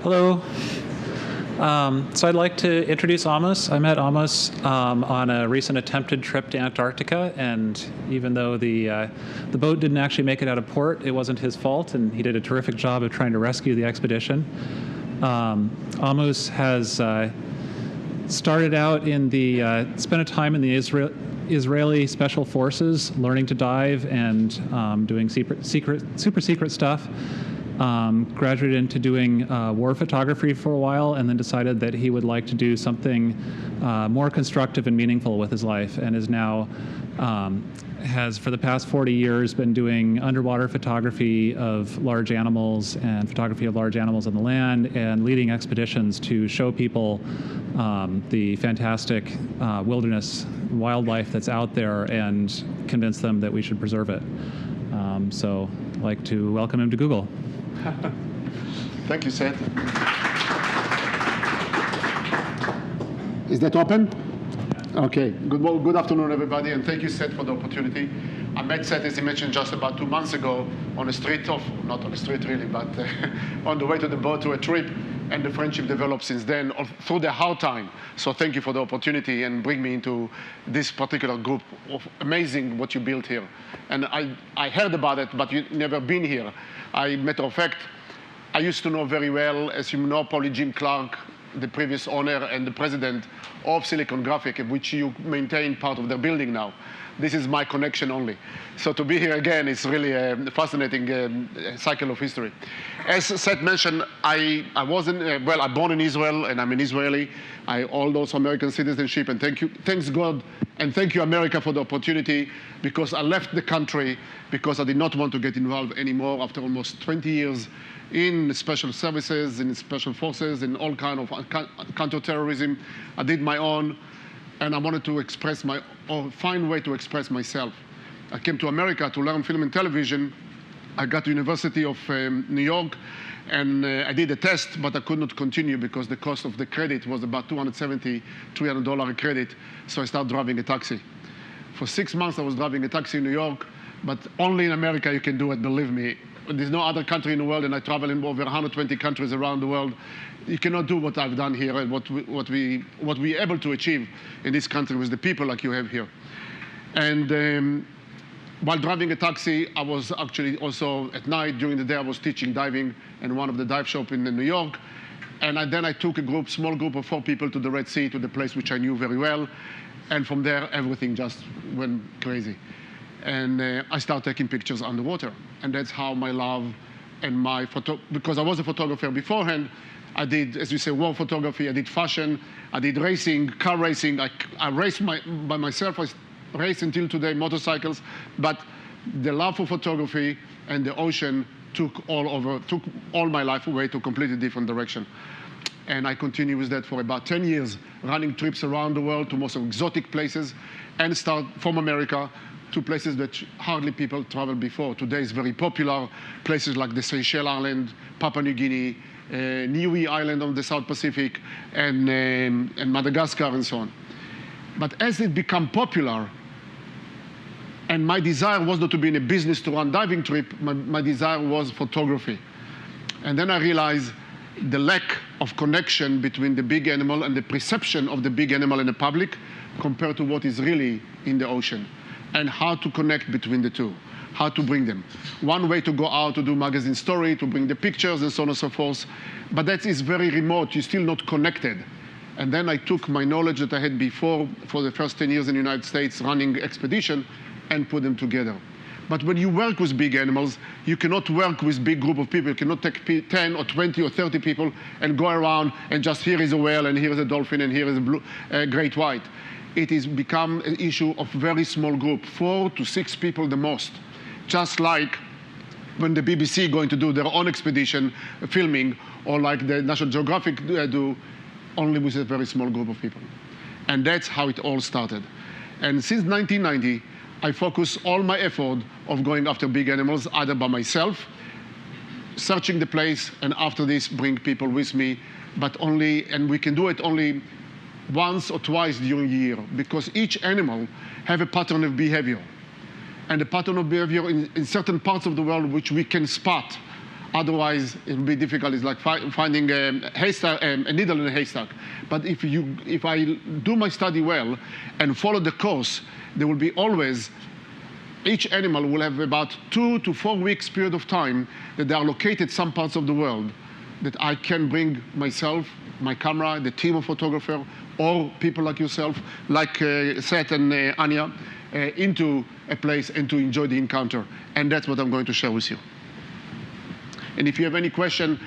Hello. So I'd like to introduce Amos. I met Amos on a recent attempted trip to Antarctica, and even though the boat didn't actually make it out of port, it wasn't his fault, and he did a terrific job of trying to rescue the expedition. Amos has started out in spent a time in the Israeli Special Forces, learning to dive and doing super secret stuff. Graduated into doing war photography for a while, and then decided that he would like to do something more constructive and meaningful with his life, and is now has for the past 40 years been doing underwater photography of large animals and photography of large animals on the land, and leading expeditions to show people the fantastic wilderness wildlife that's out there and convince them that we should preserve it. So I'd like to welcome him to Google. Thank you, Seth. Is that open? Okay. Good afternoon, everybody, and thank you, Seth, for the opportunity. I met Seth, as he mentioned, just about 2 months ago on a street not on the street really, but on the way to the boat to a trip, and the friendship developed since then through the hard time. So thank you for the opportunity and bring me into this particular group. Amazing what you built here. And I heard about it, but you've never been here. Matter of fact, I used to know very well, as you know, probably Eugenie Clark, the previous owner and the president of Silicon Graphic, which you maintain part of their building now. This is my connection only. So to be here again is really a fascinating cycle of history. As Seth mentioned, I born in Israel, and I'm an Israeli. I hold also American citizenship, and thanks God, and thank you, America, for the opportunity, because I left the country because I did not want to get involved anymore after almost 20 years in special services, in special forces, in all kind of counterterrorism. I did my own, and I wanted to find a way to express myself. I came to America to learn film and television. I got to University of New York, and I did a test, but I could not continue because the cost of the credit was about $270, $300 a credit, so I started driving a taxi. For 6 months, I was driving a taxi in New York, but only in America you can do it, believe me. There's no other country in the world, and I travel in over 120 countries around the world. You cannot do what I've done here and what we're able to achieve in this country with the people like you have here. And while driving a taxi, I was actually also at night, during the day, I was teaching diving in one of the dive shops in New York. And then I took a small group of 4 people to the Red Sea, to the place which I knew very well. And from there, everything just went crazy. And I started taking pictures underwater. And that's how my love and because I was a photographer beforehand, I did, as you say, war photography, I did fashion, I did racing, car racing. I raced by myself. I race until today, motorcycles. But the love for photography and the ocean took all my life away to a completely different direction. And I continued with that for about 10 years, running trips around the world to most exotic places, and start from America to places that hardly people traveled before. Today is very popular, places like the Seychelles Island, Papua New Guinea, Niue Island on the South Pacific, and Madagascar, and so on. But as it became popular, and my desire was not to be in a business to run diving trip, my desire was photography. And then I realized the lack of connection between the big animal and the perception of the big animal in the public compared to what is really in the ocean, and how to connect between the two, how to bring them. One way to go out to do magazine story, to bring the pictures and so on and so forth, but that is very remote, you're still not connected. And then I took my knowledge that I had before for the first 10 years in the United States running expedition and put them together. But when you work with big animals, you cannot work with big group of people. You cannot take 10 or 20 or 30 people and go around and just here is a whale and here is a dolphin and here is a great white. It has become an issue of very small group, 4 to 6 people the most. Just like when the BBC going to do their own expedition filming, or like the National Geographic do, only with a very small group of people. And that's how it all started. And since 1990, I focus all my effort of going after big animals, either by myself, searching the place, and after this, bring people with me, and we can do it only once or twice during the year, because each animal have a pattern of behavior. And the pattern of behavior in certain parts of the world which we can spot Otherwise, it will be difficult. It's like finding a haystack, a needle in a haystack. But if I do my study well and follow the course, there will be always, each animal will have about 2 to 4 weeks period of time that they are located some parts of the world that I can bring myself, my camera, the team of photographers, or people like yourself, like Seth and Anya, into a place and to enjoy the encounter. And that's what I'm going to share with you. And if you have any question,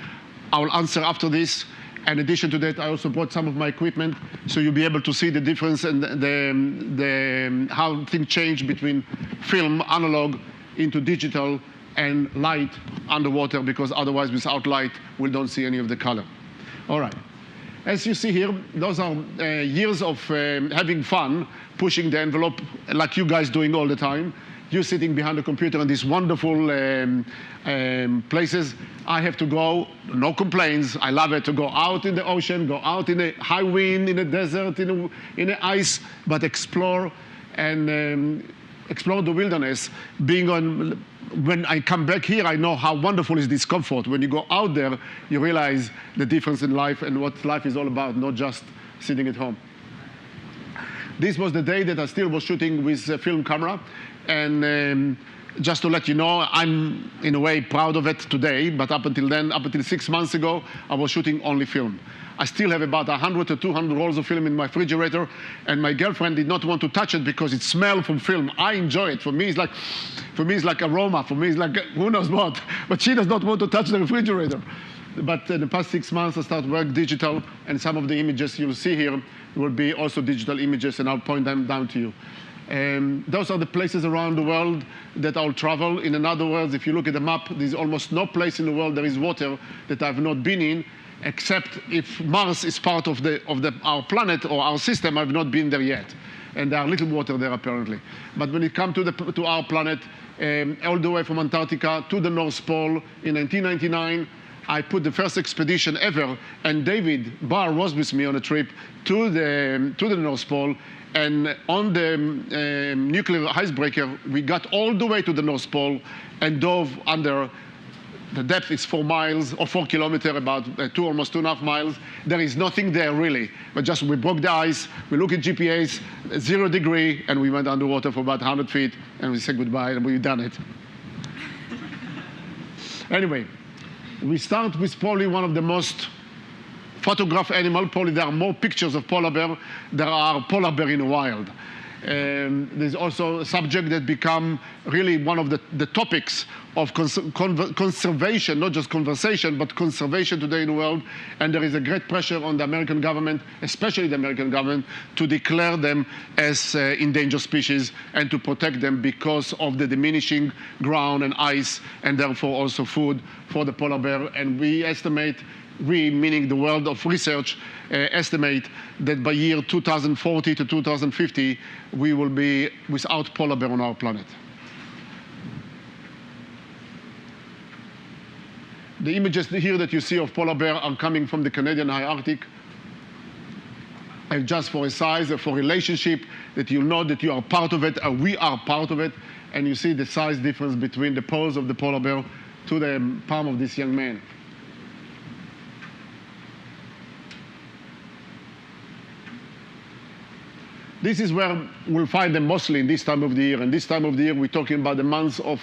I will answer after this. In addition to that, I also brought some of my equipment, so you'll be able to see the difference and how things change between film, analog, into digital, and light underwater, because otherwise, without light, we don't see any of the color. All right. As you see here, those are years of having fun, pushing the envelope, like you guys doing all the time. You sitting behind the computer in these wonderful places. I have to go, no complaints. I love it to go out in the ocean, go out in a high wind, in the desert, in the ice, but explore and explore the wilderness. When I come back here, I know how wonderful is this comfort. When you go out there, you realize the difference in life and what life is all about, not just sitting at home. This was the day that I still was shooting with a film camera. And just to let you know, I'm in a way proud of it today, but up until then, up until 6 months ago, I was shooting only film. I still have about 100 to 200 rolls of film in my refrigerator, and my girlfriend did not want to touch it because it smells from film. I enjoy it. For me, it's like aroma. For me, it's like who knows what. But she does not want to touch the refrigerator. But in the past 6 months, I started work digital, and some of the images you'll see here will be also digital images, and I'll point them down to you. Those are the places around the world that I'll travel. In other words, if you look at the map, there's almost no place in the world there is water that I've not been in, except if Mars is part of our planet or our system. I've not been there yet. And there are little water there, apparently. But when it comes to our planet, all the way from Antarctica to the North Pole, in 1999, I put the first expedition ever, and David Barr was with me on a trip to the North Pole. And on the nuclear icebreaker, we got all the way to the North Pole and dove under. The depth is 4 miles or 4 kilometers, about almost 2.5 miles. There is nothing there really, but just we broke the ice. We look at GPS, 0 degree, and we went underwater for about 100 feet, and we said goodbye, and we've done it. Anyway, we start with probably one of the most photographed animal. Probably there are more pictures of polar bear than are polar bear in the wild. There's also a subject that become really one of the topics of conservation, not just conversation, but conservation today in the world. And there is a great pressure on the American government, especially the American government, to declare them as endangered species and to protect them because of the diminishing ground and ice, and therefore also food for the polar bear. And we estimate, we, meaning the world of research, estimate that by year 2040 to 2050, we will be without polar bear on our planet. The images here that you see of polar bear are coming from the Canadian High Arctic. And just for a size, for relationship, that you know that you are part of it, or we are part of it, and you see the size difference between the paws of the polar bear to the palm of this young man. This is where we'll find them mostly in this time of the year. And this time of the year, we're talking about the months of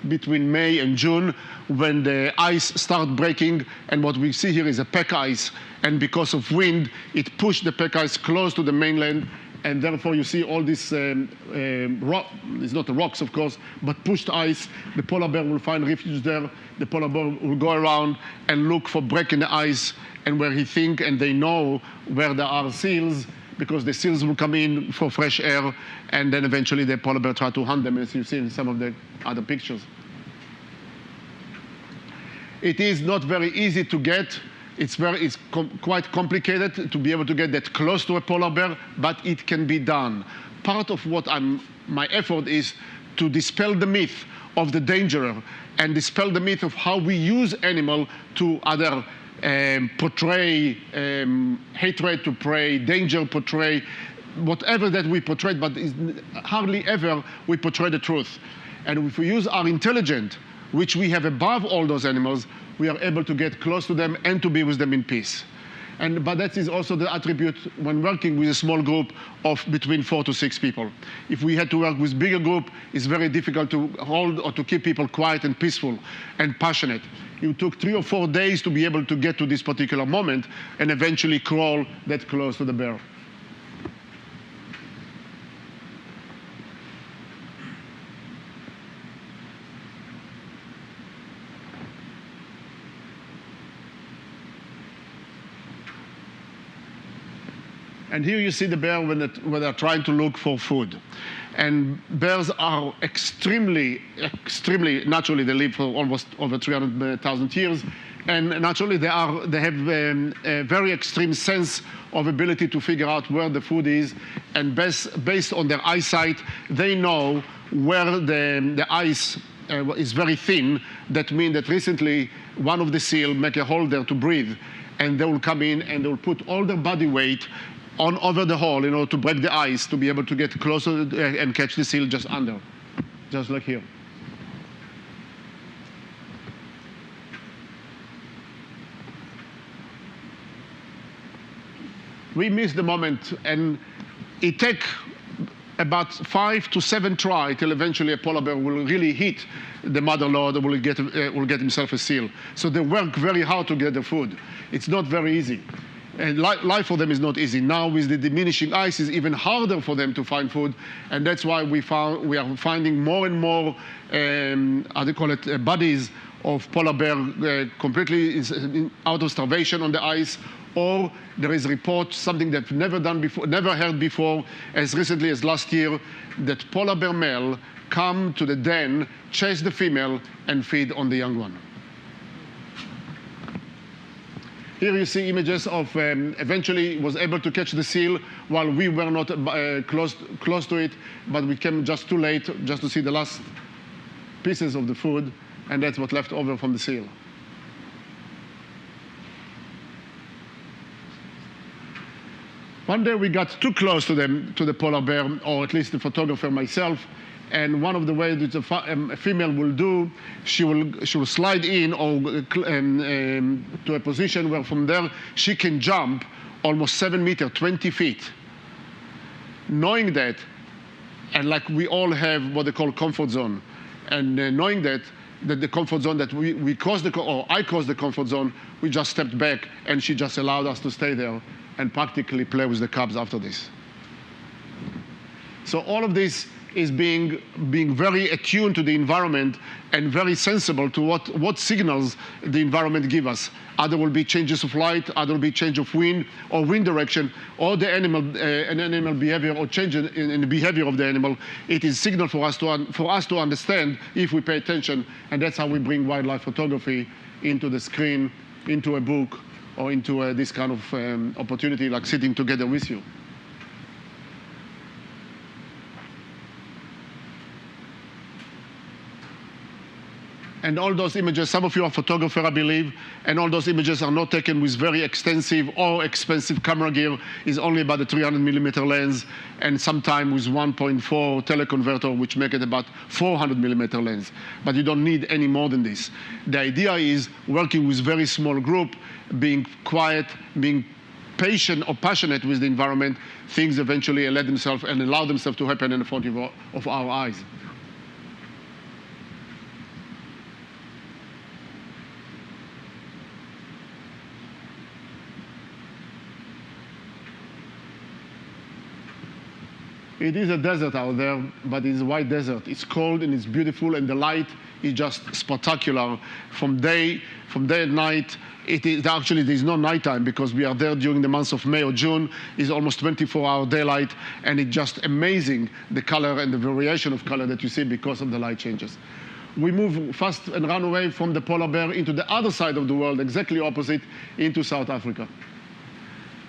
between May and June, when the ice starts breaking. And what we see here is a pack ice. And because of wind, it pushed the pack ice close to the mainland. And therefore, you see all this rock. It's not the rocks, of course, but pushed ice. The polar bear will find refuge there. The polar bear will go around and look for break in the ice, and where he think and they know where there are seals, because the seals will come in for fresh air, and then eventually the polar bear try to hunt them, as you see in some of the other pictures. It is not very easy to get. It's quite complicated to be able to get that close to a polar bear, but it can be done. Part of what my effort is to dispel the myth of the danger and dispel the myth of how we use animal to other portray hatred, to portray danger, portray whatever that we portray, but hardly ever we portray the truth. And if we use our intelligence, which we have above all those animals, we are able to get close to them and to be with them in peace. But that is also the attribute when working with a small group of between 4 to 6 people. If we had to work with bigger group, it's very difficult to hold or to keep people quiet and peaceful and passionate. It took 3 or 4 days to be able to get to this particular moment and eventually crawl that close to the bear. And here you see the bear when they're trying to look for food. And bears are extremely, naturally, they live for almost over 300,000 years. And naturally, they have a very extreme sense of ability to figure out where the food is. And based on their eyesight, they know where the ice is very thin. That means that recently, one of the seal make a hole there to breathe. And they will come in and they will put all their body weight over the hole in order to break the ice, to be able to get closer and catch the seal just under, just like here. We missed the moment, and it takes about 5 to 7 tries till eventually a polar bear will really hit the mother lode and will get himself a seal. So they work very hard to get the food. It's not very easy. And life for them is not easy. Now with the diminishing ice, it's even harder for them to find food, and that's why we are finding more and more, how do you call it, bodies of polar bear completely out of starvation on the ice, or there is a report, something that never heard before, as recently as last year, that polar bear male come to the den, chase the female, and feed on the young one. Here you see images of eventually was able to catch the seal while we were not close to it, but we came just too late just to see the last pieces of the food, and that's what left over from the seal. One day we got too close to the polar bear, or at least the photographer myself. And one of the ways that a female will do, she will slide in or to a position where from there she can jump almost 7 meters, 20 feet. Knowing that, and like we all have what they call comfort zone, and knowing that the comfort zone that I crossed the comfort zone, we just stepped back and she just allowed us to stay there and practically play with the cubs after this. So all of this is being very attuned to the environment and very sensible to what signals the environment give us. Either will be changes of light, either will be change of wind or wind direction, or the animal behavior or change in the behavior of the animal. It is signal for us to understand if we pay attention, and that's how we bring wildlife photography into the screen, into a book, or into this kind of opportunity like sitting together with you. And all those images, some of you are photographers, I believe, and all those images are not taken with very extensive or expensive camera gear. It's only about a 300mm lens, and sometimes with 1.4 teleconverter, which make it about 400mm lens. But you don't need any more than this. The idea is working with very small group, being quiet, being patient or passionate with the environment. Things eventually let themselves and allow themselves to happen in front of our eyes. It is a desert out there, but it's a white desert. It's cold and it's beautiful, and the light is just spectacular. From day and night, actually there's no nighttime because we are there during the months of May or June. It's almost 24-hour daylight, and it's just amazing the color and the variation of color that you see because of the light changes. We move fast and run away from the polar bear into the other side of the world, exactly opposite, into South Africa.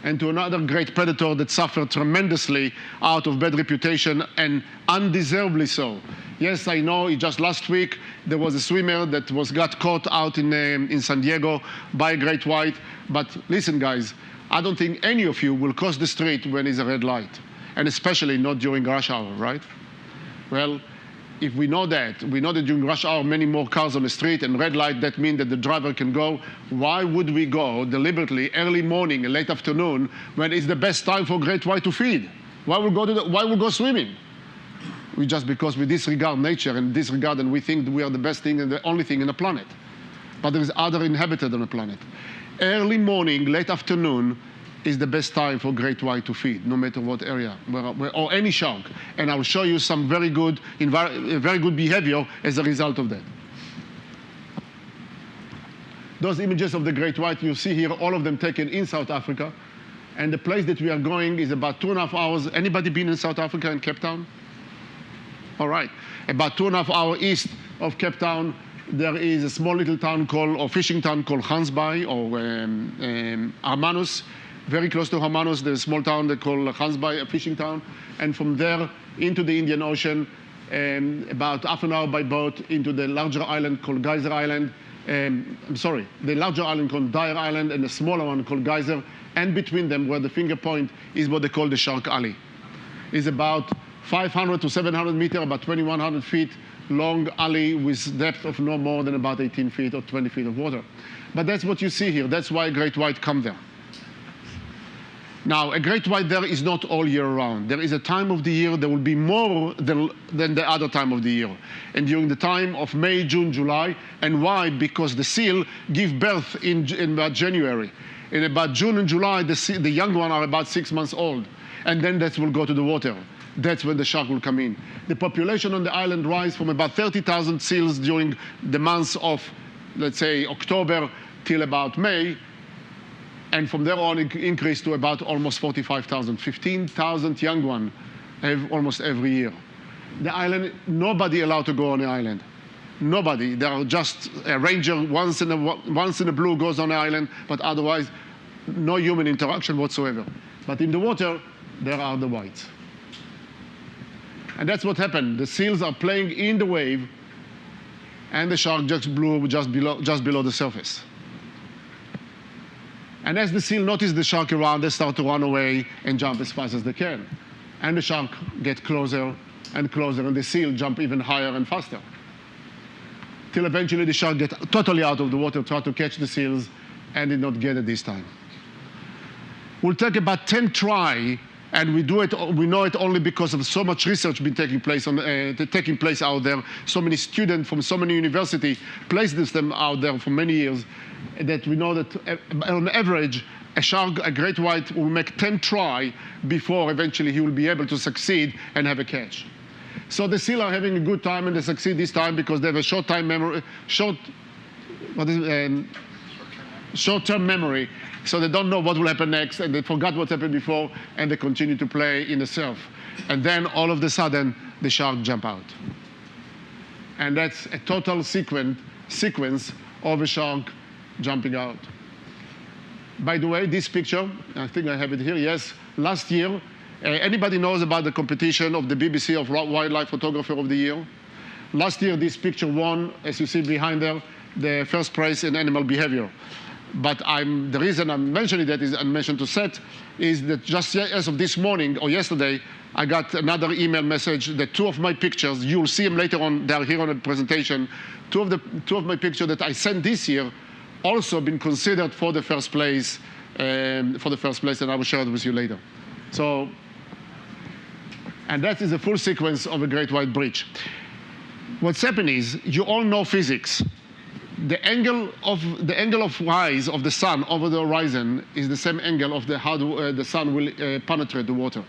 And to another great predator that suffered tremendously out of bad reputation, and undeservedly so. Yes, I know, just last week there was a swimmer that got caught out in San Diego by a great white. But listen, guys, I don't think any of you will cross the street when it's a red light, and especially not during rush hour, right? Well, if we know that during rush hour many more cars on the street and red light, that means that the driver can go, why would we go deliberately early morning and late afternoon when it's the best time for great white to feed? Why would we go swimming? Just because we disregard nature and we think that we are the best thing and the only thing on the planet. But there is other inhabited on the planet. Early morning, late afternoon is the best time for great white to feed, no matter what area, or any shark. And I'll show you some very good behavior as a result of that. Those images of the great white you see here, all of them taken in South Africa. And the place that we are going is about 2.5 hours. Anybody been in South Africa in Cape Town? All right. About 2.5 hours east of Cape Town, there is a small little town or fishing town called Gansbaai or Hermanus. Very close to Hermanus, there's a small town they call Gansbaai, a fishing town. And from there into the Indian Ocean, about half an hour by boat into the larger island called Geyser Island. The larger island called Dyer Island and the smaller one called Geyser. And between them, where the finger point, is what they call the Shark Alley. It's about 500 to 700 meters, about 2,100 feet long alley with depth of no more than about 18 feet or 20 feet of water. But that's what you see here. That's why great white come there. Now, a great white there is not all year round. There is a time of the year there will be more than the other time of the year. And during the time of May, June, July. And why? Because the seal give birth in about January. In about June and July, the young ones are about 6 months old. And then that will go to the water. That's when the shark will come in. The population on the island rise from about 30,000 seals during the months of, let's say, October till about May. And from there on, it increased to about almost 45,000. 15,000 young ones almost every year. The island, nobody allowed to go on the island. Nobody. There are just a ranger once in a blue goes on the island, but otherwise, no human interaction whatsoever. But in the water, there are the whites. And that's what happened. The seals are playing in the wave, and the shark just blew just below the surface. And as the seal notice the shark around, they start to run away and jump as fast as they can. And the shark gets closer and closer, and the seal jump even higher and faster. Till eventually the shark gets totally out of the water, try to catch the seals, and did not get it this time. We'll take about 10 tries, and we know it only because of so much research been taking place out there. So many students from so many universities placed them out there for many years, that we know that on average, a great white will make 10 tries before eventually he will be able to succeed and have a catch. So the seal are having a good time, and they succeed this time because they have a short-term memory. So they don't know what will happen next, and they forgot what happened before, and they continue to play in the surf. And then all of a sudden, the shark jump out. And that's a total sequence of a shark jumping out. By the way, this picture, I think I have it here, yes, last year, anybody knows about the competition of the BBC of Wildlife Photographer of the Year? Last year, this picture won, as you see behind there, the first prize in animal behavior. But the reason I'm mentioning that is I mentioned to Seth is that just as of this morning or yesterday, I got another email message that 2 of my pictures, you'll see them later on, they're here on the presentation, 2 of my pictures that I sent this year also been considered for the first place, and I will share it with you later. So, and that is a full sequence of a great white breach. What's happening is, you all know physics. The angle of rise of the sun over the horizon is the same angle of how the sun will penetrate the water.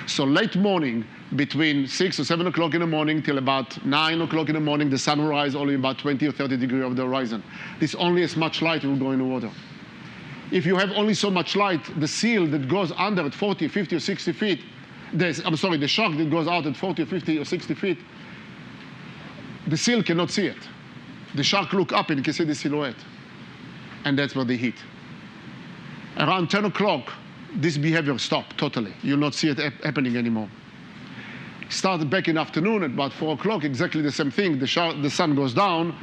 So late morning, between 6 or 7 o'clock in the morning till about 9 o'clock in the morning, the sun will rise only about 20 or 30 degrees over the horizon. This only as much light will go in the water. If you have only so much light, the seal that goes under at 40, 50, or 60 feet, the shark that goes out at 40, 50, or 60 feet, the seal cannot see it. The shark look up and you can see the silhouette. And that's where they hit. Around 10 o'clock, this behavior stopped totally. You'll not see it happening anymore. Started back in the afternoon at about 4 o'clock, exactly the same thing. The sun goes down,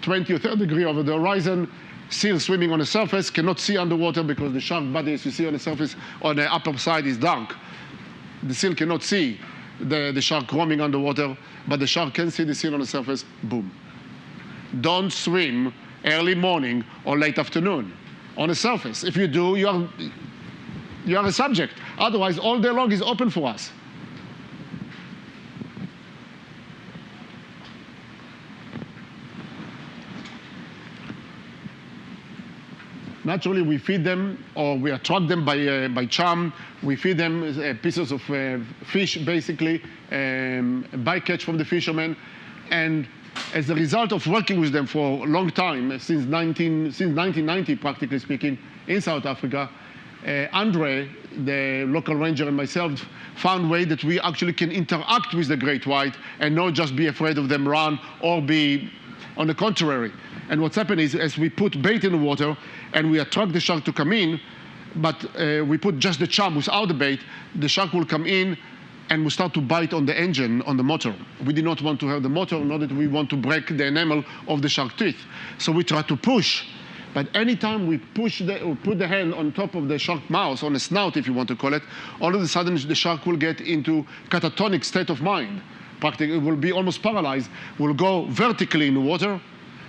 20 or 30 degrees over the horizon. Seal swimming on the surface, cannot see underwater because the shark body, as you see on the surface, on the upper side is dark. The seal cannot see. the shark roaming underwater, but the shark can see the scene on the surface, boom. Don't swim early morning or late afternoon on the surface. If you do, you are a subject. Otherwise, all day long is open for us. Naturally, we feed them, or we attract them by charm. We feed them pieces of fish, basically, bycatch from the fishermen. And as a result of working with them for a long time, since 1990, practically speaking, in South Africa, Andre, the local ranger, and myself found a way that we actually can interact with the great white and not just be afraid of them run or be on the contrary. And what's happened is, as we put bait in the water and we attract the shark to come in, but we put just the charm without the bait, the shark will come in and will start to bite on the engine, on the motor. We did not want to hurt the motor, nor that we want to break the enamel of the shark teeth. So we try to push. But anytime we push or put the hand on top of the shark mouth, on the snout, if you want to call it, all of a sudden the shark will get into catatonic state of mind. Practically, it will be almost paralyzed, will go vertically in the water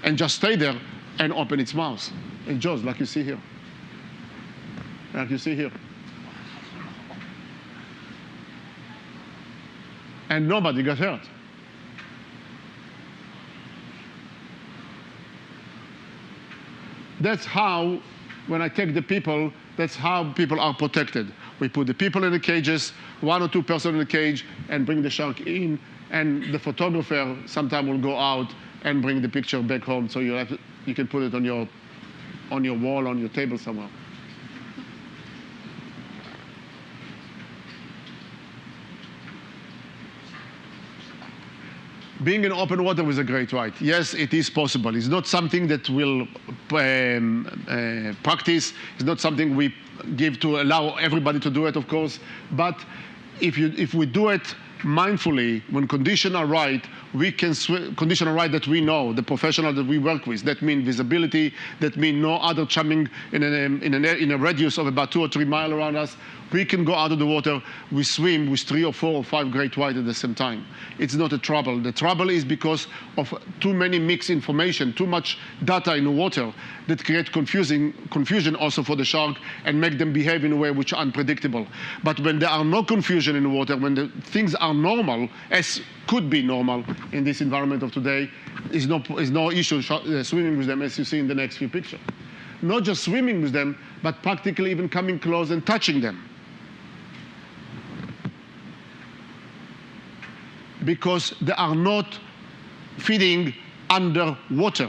and just stay there and open its mouth. And jaws, like you see here. Like you see here. And nobody got hurt. That's how, when I take the people, that's how people are protected. We put the people in the cages, 1 or 2 persons in the cage, and bring the shark in, and the photographer sometime will go out and bring the picture back home, so you can put it on your wall, on your table somewhere. Being in open water with a great white, yes, it is possible. It's not something that we'll practice. It's not something we give to allow everybody to do it, of course. But if we do it mindfully, when conditions are right, we can conditions are right that we know, the professional that we work with. That means visibility. That means no other chumming in a radius of about 2 or 3 miles around us. We can go out of the water. We swim with 3 or 4 or 5 great white at the same time. It's not a trouble. The trouble is because of too many mixed information, too much data in the water that create confusion also for the shark and make them behave in a way which is unpredictable. But when there are no confusion in the water, when the things are normal, as could be normal in this environment of today, is no issue swimming with them, as you see in the next few pictures. Not just swimming with them, but practically even coming close and touching them. Because they are not feeding underwater.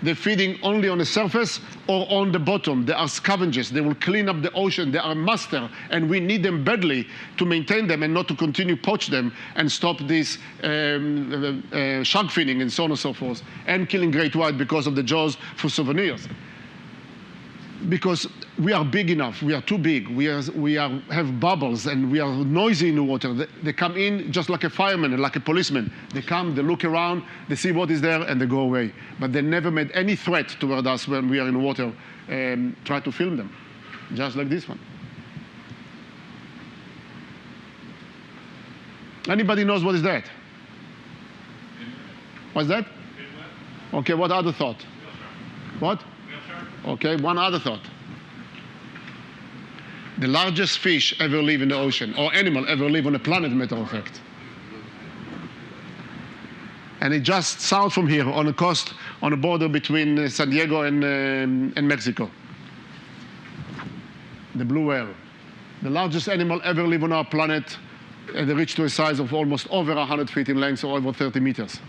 They're feeding only on the surface or on the bottom. They are scavengers. They will clean up the ocean. They are master, and we need them badly to maintain them and not to continue poach them and stop this shark finning and so on and so forth, and killing great white because of the jaws for souvenirs. Because we are big enough, we are too big, we have bubbles, and we are noisy in the water. They come in just like a fireman and like a policeman. They come, they look around, they see what is there, and they go away. But they never made any threat toward us when we are in the water and try to film them, just like this one. Anybody knows what is that? What's that? Okay, what other thought? What? Okay, one other thought. The largest fish ever live in the ocean, or animal ever live on the planet, matter of fact. And it just south from here, on the coast, on the border between San Diego and Mexico. The blue whale. The largest animal ever live on our planet, and they reach to a size of almost over 100 feet in length, or over 30 meters.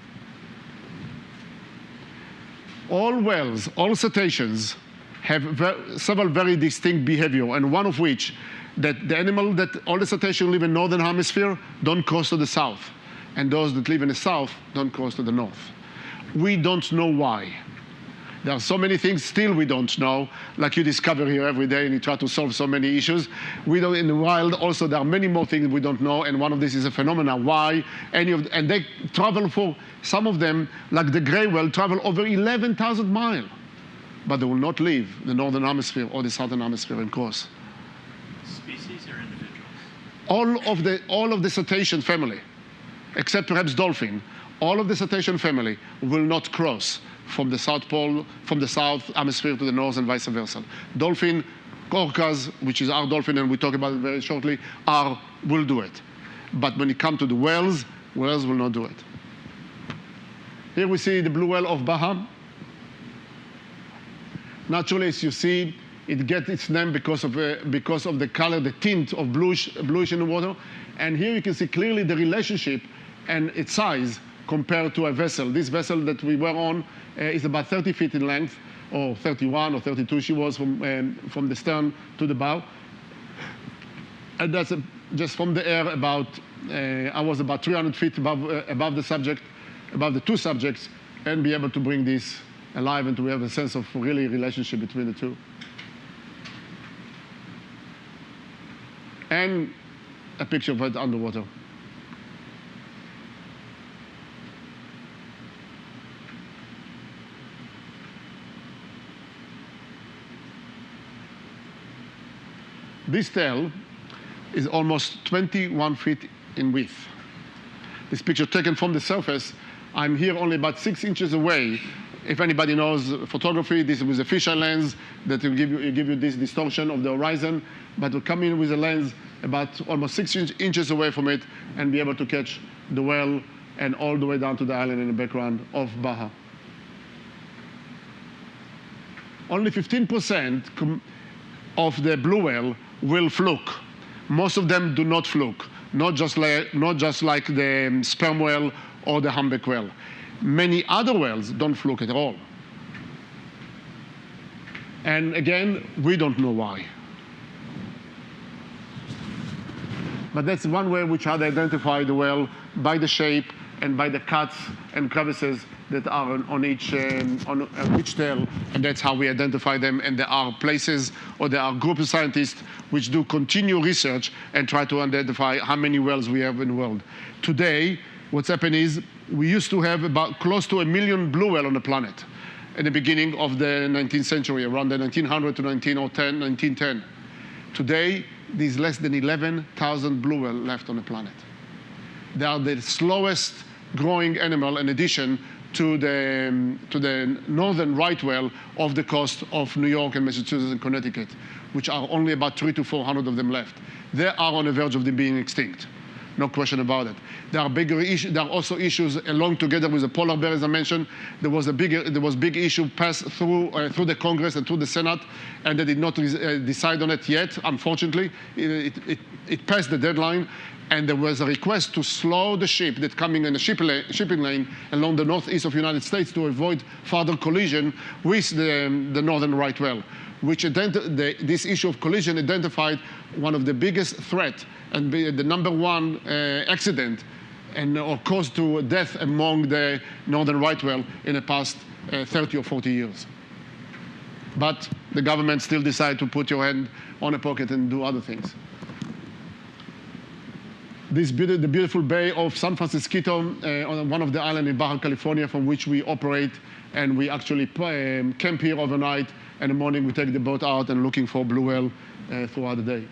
All whales, all cetaceans, have several very distinct behavior, and one of which, that the animal that all the cetaceans live in northern hemisphere don't cross to the south, and those that live in the south don't cross to the north. We don't know why. There are so many things still we don't know, like you discover here every day and you try to solve so many issues. We don't, in the wild also there are many more things we don't know, and one of these is a phenomenon. Why and they travel for, some of them, like the gray whale, travel over 11,000 miles. But they will not leave the northern hemisphere or the southern hemisphere and cross. Species or individuals? all of the cetacean family, except perhaps dolphin, all of the cetacean family will not cross from the South Pole, from the South Hemisphere to the North and vice versa. Dolphin, orcas, which is our dolphin, and we'll talk about it very shortly, will do it. But when it comes to the whales will not do it. Here we see the blue whale of Baja. Naturally, as you see, it gets its name because of the color, the tint of bluish in the water. And here you can see clearly the relationship and its size compared to a vessel. This vessel that we were on is about 30 feet in length, or 31 or 32 she was from the stern to the bow. And that's just from the air I was about 300 feet above the two subjects, and be able to bring this alive and to have a sense of really relationship between the two. And a picture of it underwater. This tail is almost 21 feet in width. This picture taken from the surface. I'm here only about 6 inches away. If anybody knows photography, this is with a fisheye lens that will give you this distortion of the horizon, but we'll come in with a lens about almost 6 inches away from it and be able to catch the whale and all the way down to the island in the background of Baja. Only 15% of the blue whale will fluke. Most of them do not fluke, not just like the sperm whale or the humpback whale. Many other whales don't fluke at all. And again, we don't know why. But that's one way in which how they identify the whale, by the shape and by the cuts and crevices that are on each tail, and that's how we identify them. And there are places, or there are groups of scientists which do continue research and try to identify how many whales we have in the world. Today, what's happened is we used to have about close to 1 million blue whale on the planet at the beginning of the 19th century, around the 1900 to 1910. Today, there's less than 11,000 blue whale left on the planet. They are the slowest growing animal in addition to the northern right whale off the coast of New York and Massachusetts and Connecticut, which are only about 300 to 400 of them left. They are on the verge of them being extinct. No question about it. There are bigger issues. There are also issues along together with the polar bear, as I mentioned. There was big issue passed through the Congress and through the Senate, and they did not decide on it yet. Unfortunately, it passed the deadline, and there was a request to slow the ship that's coming in a shipping lane along the northeast of the United States to avoid further collision with the northern right whale, which this issue of collision identified one of the biggest threats and the #1 accident or cause to death among the northern right whale in the past 30 or 40 years. But the government still decided to put your hand on a pocket and do other things. The beautiful bay of San Francisco, on one of the islands in Baja California, from which we operate, and we actually camp here overnight, and in the morning we take the boat out and looking for blue whale throughout the day.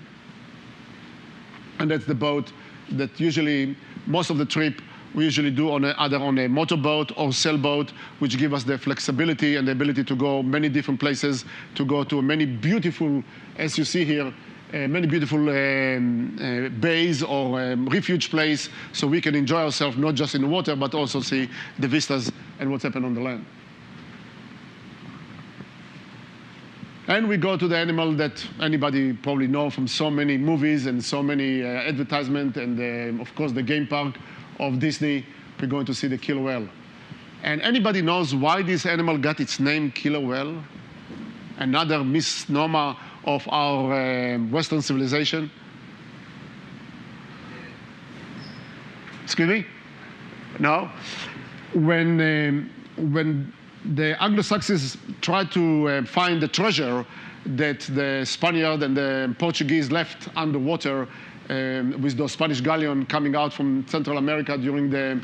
And that's the boat that usually, most of the trip, we usually do either on a motorboat or sailboat, which give us the flexibility and the ability to go many different places, to go to many beautiful, as you see here, many beautiful bays or refuge place, so we can enjoy ourselves not just in the water, but also see the vistas and what's happened on the land. And we go to the animal that anybody probably know from so many movies and so many advertisements, and of course the game park of Disney. We're going to see the killer whale. And anybody knows why this animal got its name, killer whale? Another misnomer of our Western civilization. Excuse me? No? When the Anglo-Saxons tried to find the treasure that the Spaniard and the Portuguese left underwater with those Spanish galleons coming out from Central America during the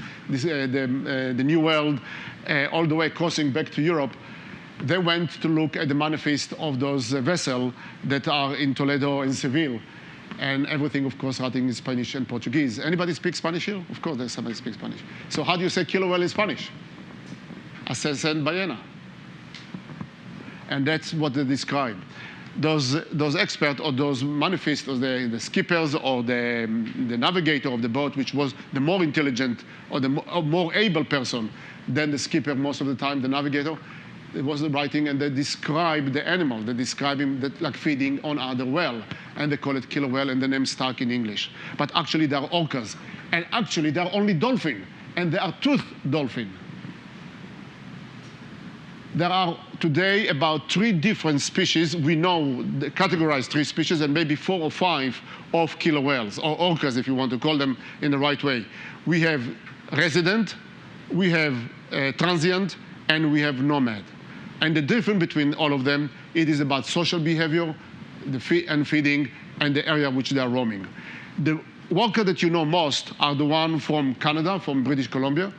New World, all the way crossing back to Europe, they went to look at the manifest of those vessels that are in Toledo and Seville. And everything, of course, writing in Spanish and Portuguese. Anybody speak Spanish here? Of course, there's somebody speaks Spanish. So how do you say killer whale in Spanish? Ascendent ballena. And that's what they describe. Those experts or those manifestos, the skippers or the navigator of the boat, which was the more intelligent or the more able person than the skipper most of the time, the navigator, it was the writing, and they describe the animal. They describe him like feeding on other whale, and they call it killer whale, and the name stuck in English. But actually, they are orcas, and actually, they are only dolphin, and they are toothed dolphin. There are today about 3 different species. We know categorized 3 species, and maybe 4 or 5 of killer whales, or orcas, if you want to call them in the right way. We have resident, we have transient, and we have nomad. And the difference between all of them, it is about social behavior, and feeding, and the area which they are roaming. The orca that you know most are the one from Canada, from British Columbia,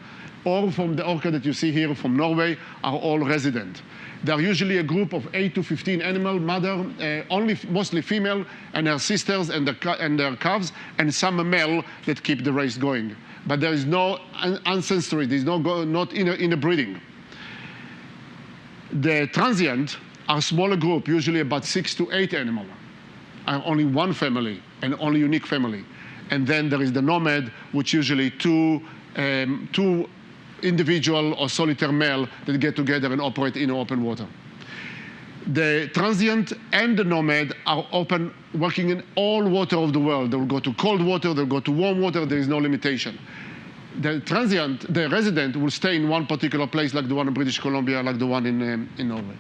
or from the orca that you see here from Norway, are all resident. They are usually a group of 8 to 15 animal, mostly female, and their sisters and their calves, and some male that keep the race going. But there is no ancestry, there is not inner breeding. The transient are a smaller group, usually about 6 to 8 animals, only one family, and only unique family. And then there is the nomad, which usually two individual or solitary male that get together and operate in open water. The transient and the nomad are working in all water of the world. They will go to cold water, they'll go to warm water, there is no limitation. The transient, the resident, will stay in one particular place, like the one in British Columbia, like the one in Norway.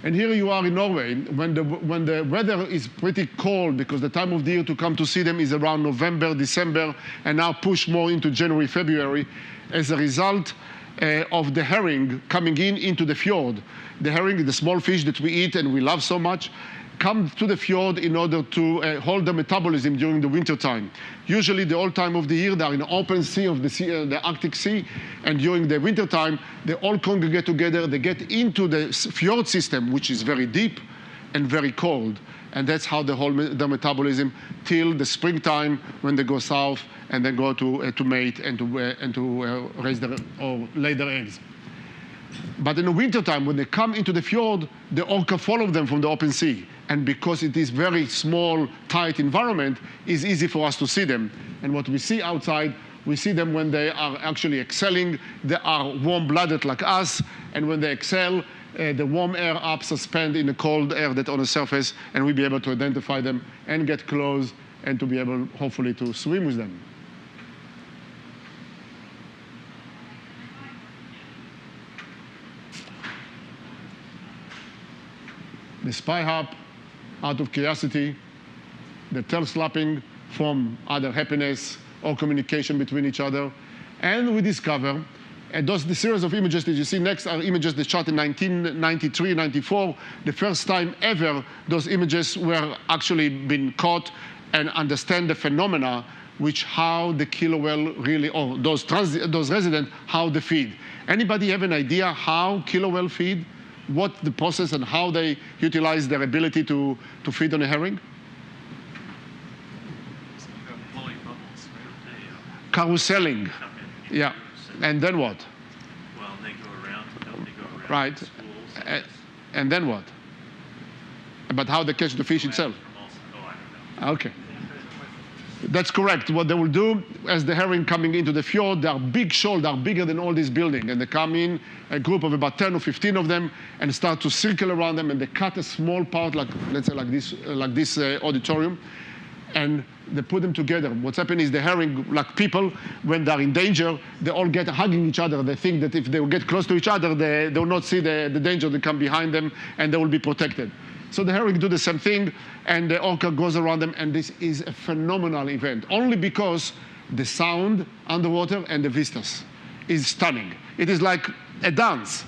And here you are in Norway, when the weather is pretty cold, because the time of the year to come to see them is around November, December, and now push more into January, February, as a result of the herring coming into the fjord. The herring, the small fish that we eat and we love so much, come to the fjord in order to hold the metabolism during the winter time. Usually the whole time of the year, they're in the open sea of the Arctic Sea, and during the winter time, they all congregate together, they get into the fjord system, which is very deep and very cold. And that's how they hold the metabolism till the springtime, when they go south and then go to mate and to raise or lay their eggs. But in the wintertime, when they come into the fjord, the orca follow them from the open sea. And because it is very small, tight environment, it's easy for us to see them. And what we see outside, we see them when they are actually excelling. They are warm-blooded like us. And when they exhale, the warm air up suspend in the cold air that's on the surface, and we'll be able to identify them and get close and to be able, hopefully, to swim with them. The spy hop, out of curiosity, the tail slapping from either happiness or communication between each other. And we discover, and the series of images that you see next are images that shot in 1993, 94, the first time ever those images were actually been caught and understand the phenomena which how the killer whale really, or those residents, how they feed. Anybody have an idea how killer whale feed? What the process and how they utilize their ability to feed on a herring? Carouseling. Yeah. And then what? Well, they go around. Don't they go around? Right. Schools, and then what? But how they catch the fish itself? Oh, I don't know. Okay. That's correct. What they will do, as the herring coming into the fjord, they are big shoals, they are bigger than all these buildings. And they come in, a group of about 10 or 15 of them, and start to circle around them, and they cut a small part, like, let's say like this auditorium, and they put them together. What's happening is the herring, like people, when they're in danger, they all get hugging each other. They think that if they will get close to each other, they will not see the danger that come behind them, and they will be protected. So the herring do the same thing, and the orca goes around them, and this is a phenomenal event, only because the sound underwater and the vistas is stunning. It is like a dance.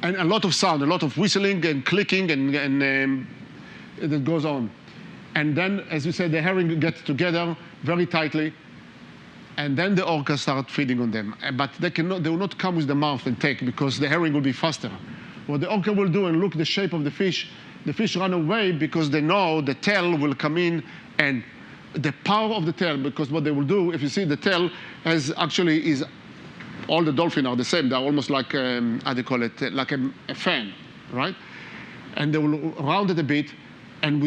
And a lot of sound, a lot of whistling and clicking, and that goes on. And then, as we said, the herring get together very tightly, and then the orcas start feeding on them. But they will not come with the mouth and take, because the herring will be faster. What the orca will do, and look the shape of the fish run away because they know the tail will come in, and the power of the tail, because what they will do, if you see the tail is all the dolphins are the same. They're almost like, how do you call it, like a fan, right? And they will round it a bit, and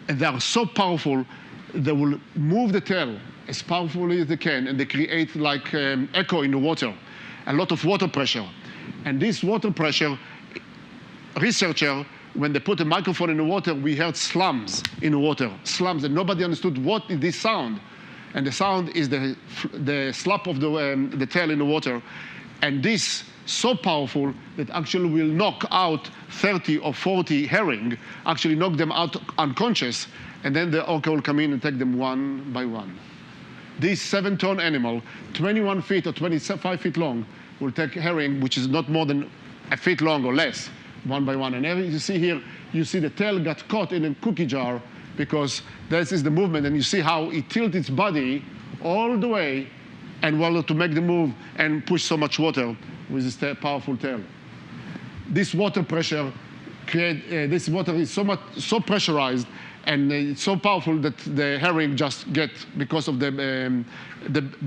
they are so powerful, they will move the tail as powerfully as they can, and they create like echo in the water, a lot of water pressure. And this water pressure, researcher, when they put a microphone in the water, we heard slums in the water, slums, and nobody understood what is this sound. And the sound is the slap of the tail in the water. And this so powerful that actually will knock out 30 or 40 herring, actually knock them out unconscious, and then the orca will come in and take them one by one. This 7-ton animal, 21 feet or 25 feet long, will take herring, which is not more than a foot long or less, one by one. And as you see here, you see the tail got caught in a cookie jar because this is the movement, and you see how it tilts its body all the way and well to make the move and push so much water with this powerful tail. This water pressure this water is so pressurized and it's so powerful that the herring just get, because of the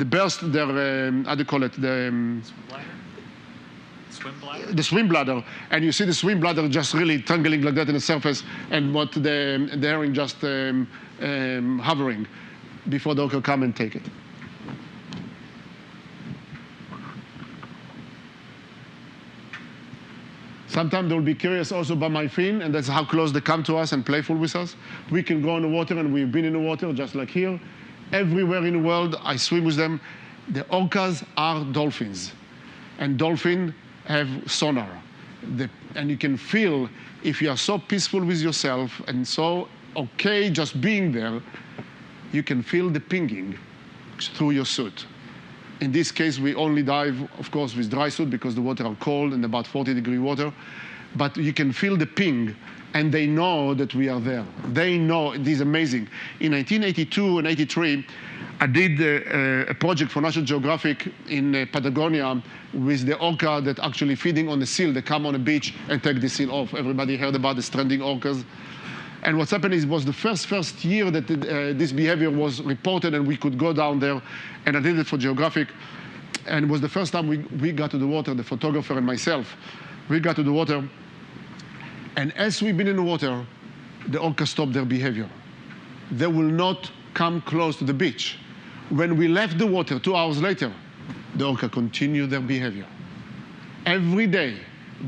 burst their how do you call it, the swim bladder, and you see the swim bladder just really tangling like that in the surface, and what the herring just hovering before the orca come and take it. Sometimes they'll be curious also about my fin, and that's how close they come to us and playful with us. We can go in the water, and we've been in the water just like here. Everywhere in the world, I swim with them. The orcas are dolphins, and dolphins have sonar. And you can feel, if you are so peaceful with yourself and so okay just being there, you can feel the pinging through your suit. In this case, we only dive, of course, with dry suit because the water are cold and about 40-degree water. But you can feel the ping, and they know that we are there. They know. It is amazing. In 1982 and 83, I did a project for National Geographic in Patagonia with the orca that actually feeding on the seal. They come on a beach and take the seal off. Everybody heard about the stranding orcas. And what's happened is it was the first year that this behavior was reported, and we could go down there, and I did it for Geographic. And it was the first time we got to the water, the photographer and myself. We got to the water, and as we've been in the water, the orcas stopped their behavior. They will not come close to the beach. When we left the water 2 hours later, the orca continued their behavior. Every day,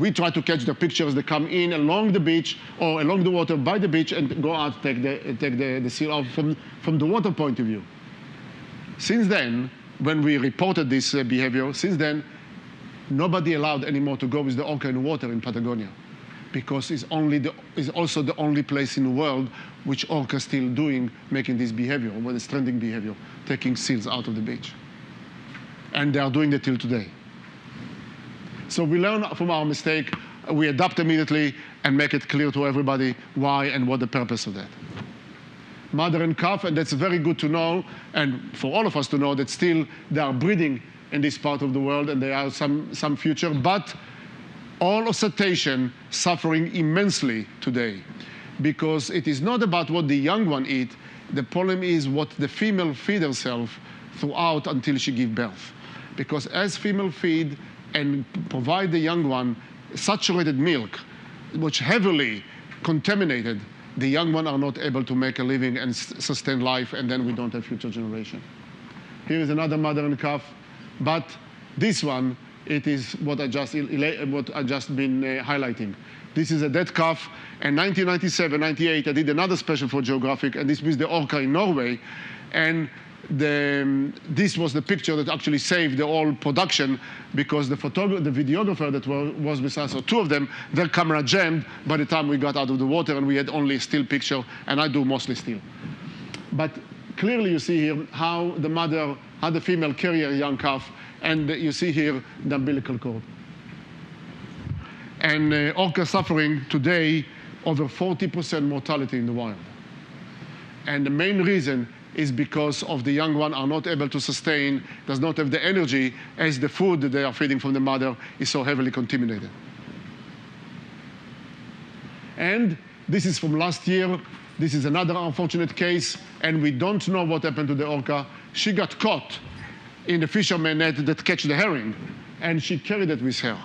we try to catch the pictures that come in along the beach or along the water by the beach and go out, take the seal off from the water point of view. Since then, when we reported this behavior, since then, nobody allowed anymore to go with the orca in the water in Patagonia, because it's also the only place in the world which orca still doing, making this behavior, with the stranding behavior, taking seals out of the beach. And they are doing that till today. So we learn from our mistake, we adapt immediately and make it clear to everybody why and what the purpose of that. Mother and calf, and that's very good to know, and for all of us to know that still they are breeding in this part of the world and there are some future, but all of cetacean suffering immensely today, because it is not about what the young one eat, the problem is what the female feed herself throughout until she gives birth. Because as female feed and provide the young one saturated milk, which heavily contaminated, the young one are not able to make a living and sustain life, and then we don't have future generation. Here is another mother and calf, but this one, it is what I just been highlighting. This is a dead calf, and 1997, 98, I did another special for Geographic, and this was the orca in Norway, and this was the picture that actually saved the whole production, because the videographer that was with us, or two of them, their camera jammed by the time we got out of the water, and we had only a still picture, and I do mostly still. But clearly you see here how the female carry a young calf, and you see here the umbilical cord. And orca suffering today over 40% mortality in the wild. And the main reason is because of the young one are not able to sustain, does not have the energy, as the food that they are feeding from the mother is so heavily contaminated. And this is from last year. This is another unfortunate case, and we don't know what happened to the orca. She got caught in the fisherman net that catch the herring, and she carried it with her.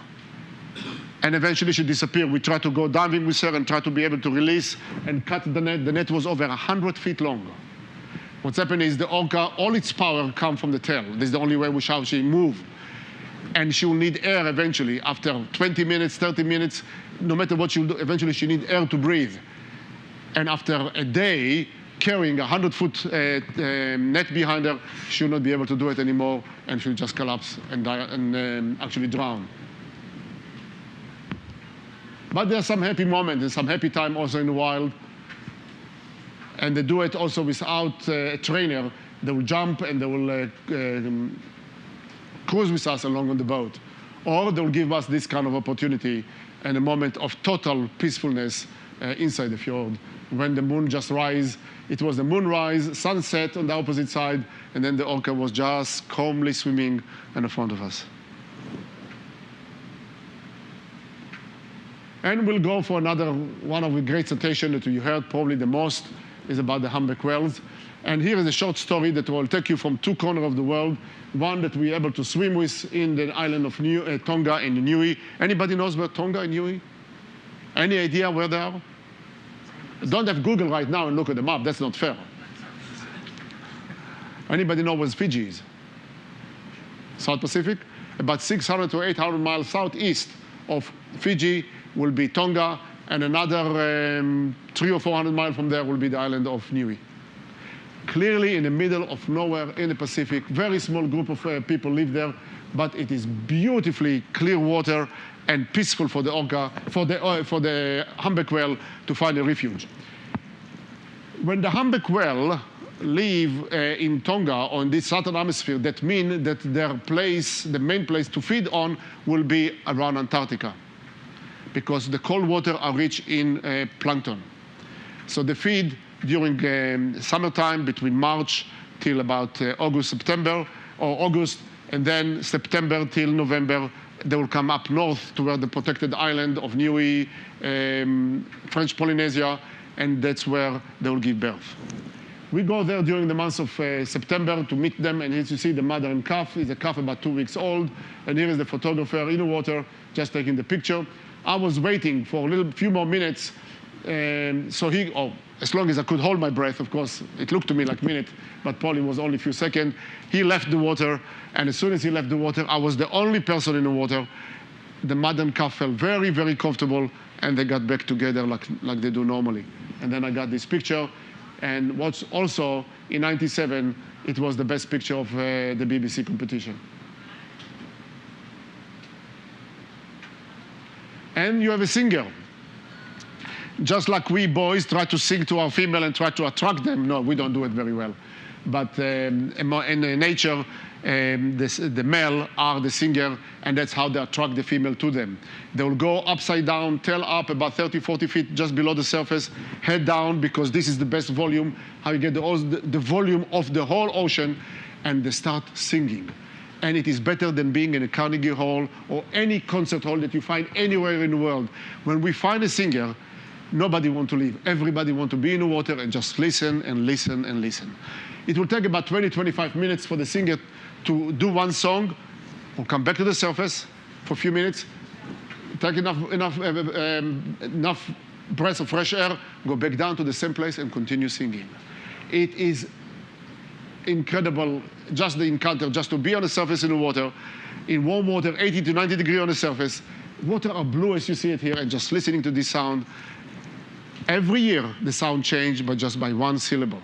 And eventually she disappeared. We tried to go diving with her and try to be able to release and cut the net. The net was over 100 feet long. What's happened is the orca, all its power comes from the tail. This is the only way how she moves. And she will need air eventually. After 20 minutes, 30 minutes, no matter what she'll do, eventually she needs air to breathe. And after a day, carrying a 100-foot net behind her, she'll not be able to do it anymore, and she'll just collapse and die and actually drown. But there are some happy moments and some happy time also in the wild. And they do it also without a trainer. They will jump and they will cruise with us along on the boat. Or they will give us this kind of opportunity and a moment of total peacefulness inside the fjord. When the moon just rises, it was the moonrise, sunset on the opposite side, and then the orca was just calmly swimming in front of us. And we'll go for another one of the great citations that you heard probably the most is about the humpback whales. And here is a short story that will take you from two corners of the world. One that we're able to swim with in the island of Tonga and Niue. Anybody knows where Tonga and Niue? Any idea where they are? Don't have Google right now and look at the map. That's not fair. Anybody know where Fiji is? South Pacific? About 600 to 800 miles southeast of Fiji will be Tonga, and another 300 or 400 miles from there will be the island of Niue. Clearly in the middle of nowhere in the Pacific, very small group of people live there, but it is beautifully clear water and peaceful for the orca, for the humpback whale to find a refuge. When the humpback whale live in Tonga or in this southern hemisphere, that means that their place, the main place to feed on, will be around Antarctica, because the cold water are rich in plankton. So they feed during summertime between March till about August, September, or August, and then September till November. They will come up north toward the protected island of Niue, French Polynesia, and that's where they will give birth. We go there during the month of September to meet them, and as you see, the mother and calf is a calf about 2 weeks old, and here is the photographer in the water just taking the picture. I was waiting for a few more minutes, so as long as I could hold my breath, of course, it looked to me like a minute, but probably was only a few seconds. He left the water, and as soon as he left the water, I was the only person in the water. The mother and calf felt very, very comfortable, and they got back together like they do normally. And then I got this picture, and what's also, in '97, it was the best picture of the BBC competition. And you have a singer. Just like we boys try to sing to our female and try to attract them. No, we don't do it very well. But in nature, the male are the singer, and that's how they attract the female to them. They will go upside down, tail up about 30, 40 feet just below the surface, head down, because this is the best volume, how you get the volume of the whole ocean, and they start singing. And it is better than being in a Carnegie Hall or any concert hall that you find anywhere in the world. When we find a singer, nobody wants to leave. Everybody wants to be in the water and just listen and listen and listen. It will take about 20, 25 minutes for the singer to do one song, or come back to the surface for a few minutes, take enough breaths of fresh air, go back down to the same place and continue singing. It is incredible, just the encounter, just to be on the surface in the water, in warm water, 80 to 90 degrees on the surface. Water are blue as you see it here, and just listening to this sound. Every year, the sound changes, but just by one syllable.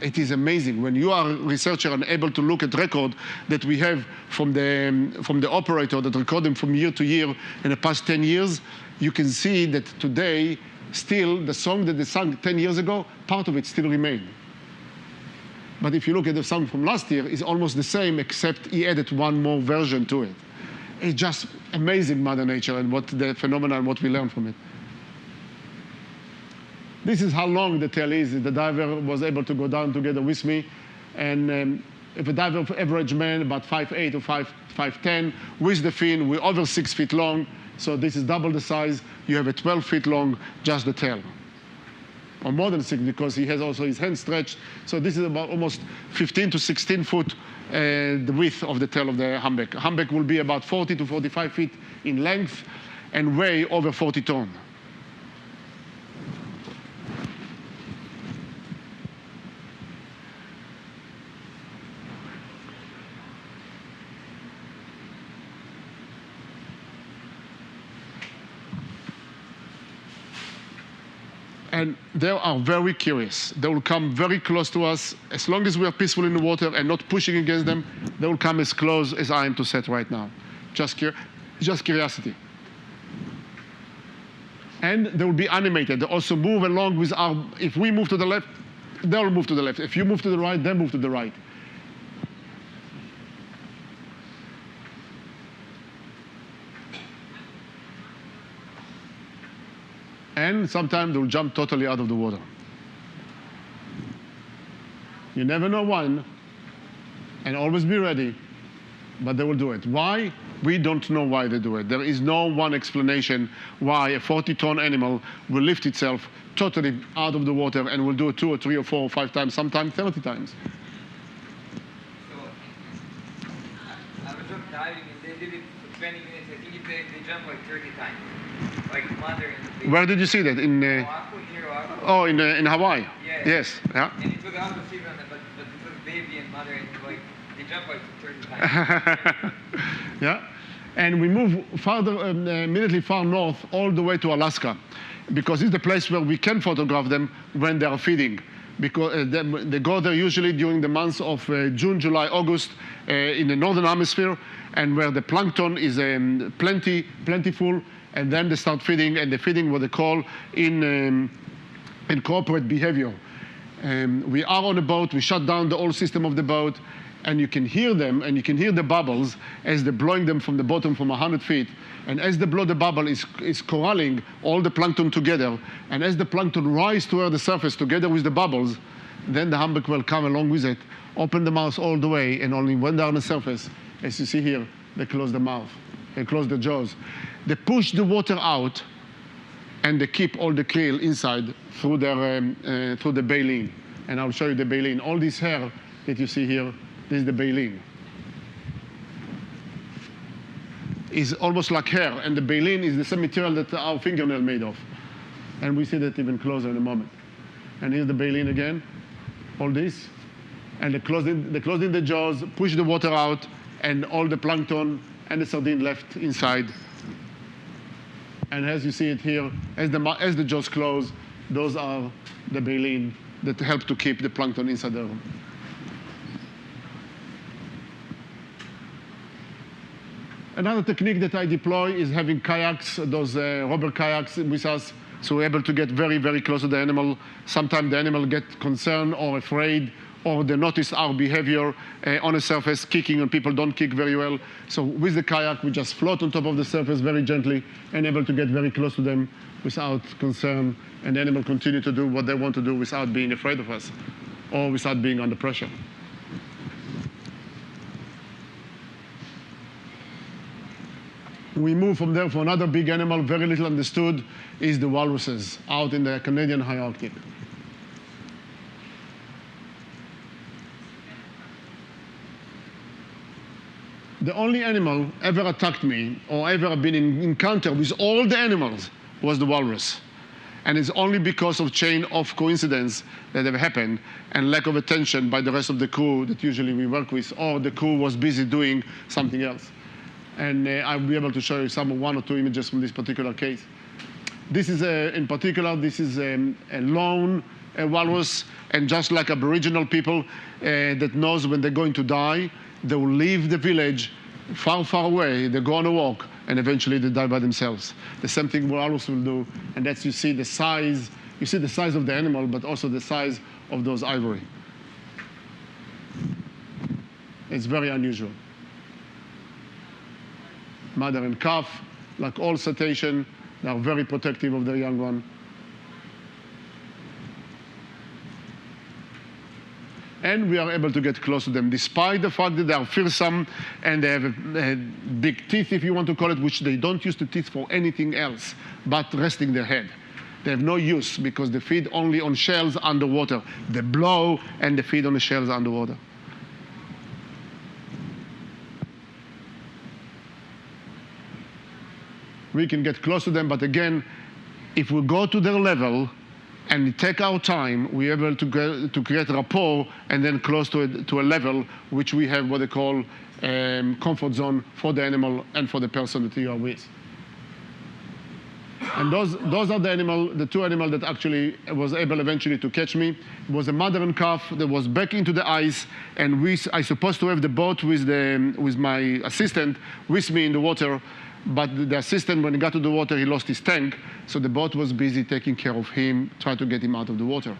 It is amazing. When you are a researcher and able to look at record that we have from the operator that record them from year to year in the past 10 years, you can see that today, still, the song that they sang 10 years ago, part of it still remains. But if you look at the song from last year, it's almost the same, except he added one more version to it. It's just amazing, Mother Nature, and what the phenomenon and what we learn from it. This is how long the tail is. The diver was able to go down together with me. And if a diver of average man, about 5'8" or 5'10", with the fin, we're over 6 feet long. So this is double the size. You have a 12 feet long, just the tail. Or more than 6, because he has also his hand stretched. So this is about almost 15 to 16 foot the width of the tail of the humpback. Humpback will be about 40 to 45 feet in length and weigh over 40 tons. And they are very curious. They will come very close to us. As long as we are peaceful in the water and not pushing against them, they will come as close as I am to set right now. Just curiosity. And they will be animated. They also move along with our, if we move to the left, they will move to the left. If you move to the right, they move to the right. And sometimes they'll jump totally out of the water. You never know when, and always be ready, but they will do it. Why? We don't know why they do it. There is no one explanation why a 40-ton animal will lift itself totally out of the water and will do it 2 or 3 or 4 or 5 times, sometimes 30 times. So, I was just diving and they did it for 20 minutes. I think they jumped like 30 times. Like mother and baby. Where did you see that? In oh, in Hawaii. Yeah. Yes. Yeah. And it was out of season, but it was baby and mother, and like they jumped like 30 times. Yeah. And we move farther, immediately far north, all the way to Alaska, because it's the place where we can photograph them when they are feeding. Because they go there usually during the months of June, July, August in the northern hemisphere, and where the plankton is plentiful. And then they start feeding, and they're feeding what they call in corporate behavior. We are on a boat, we shut down the whole system of the boat, and you can hear them, and you can hear the bubbles as they're blowing them from the bottom from 100 feet. And as they blow, the bubble is corralling all the plankton together. And as the plankton rise toward the surface together with the bubbles, then the humpback will come along with it, open the mouth all the way, and only when they're on the surface, as you see here, they close the mouth, they close the jaws. They push the water out, and they keep all the krill inside through the baleen. And I'll show you the baleen. All this hair that you see here, this is the baleen. It's almost like hair, and the baleen is the same material that our fingernail made of. And we see that even closer in a moment. And here's the baleen again, all this. And they close in the jaws, push the water out, and all the plankton and the sardine left inside. And as you see it here, as the jaws close, those are the baleen that help to keep the plankton inside the room. Another technique that I deploy is having kayaks, those rubber kayaks with us, so we're able to get very, very close to the animal. Sometimes the animal gets concerned or afraid, or they notice our behavior on the surface, kicking, and people don't kick very well. So with the kayak, we just float on top of the surface very gently and able to get very close to them without concern, and the animal continue to do what they want to do without being afraid of us or without being under pressure. We move from there for another big animal, very little understood, is the walruses out in the Canadian high Arctic. The only animal ever attacked me or ever been in encounter with all the animals was the walrus. And it's only because of chain of coincidence that have happened and lack of attention by the rest of the crew that usually we work with, or the crew was busy doing something else. And I'll be able to show you one or two images from this particular case. This is, in particular, this is a lone walrus, and just like Aboriginal people that knows when they're going to die, they will leave the village far, far away. They go on a walk, and eventually they die by themselves. The same thing walrus will do, and that's you see the size of the animal, but also the size of those ivory. It's very unusual. Mother and calf, like all cetacean, they are very protective of their young one. And we are able to get close to them, despite the fact that they are fearsome and they have big teeth, if you want to call it, which they don't use the teeth for anything else but resting their head. They have no use because they feed only on shells underwater. They blow and they feed on the shells underwater. We can get close to them, but again, if we go to their level and take our time, we're able to create rapport and then close to a level which we have what they call comfort zone for the animal and for the person that you are with. And those are the two animals that actually was able eventually to catch me. It was a mother and calf that was back into the ice, and I supposed to have the boat with my assistant with me in the water, but the assistant, when he got to the water, he lost his tank, so the boat was busy taking care of him, trying to get him out of the water.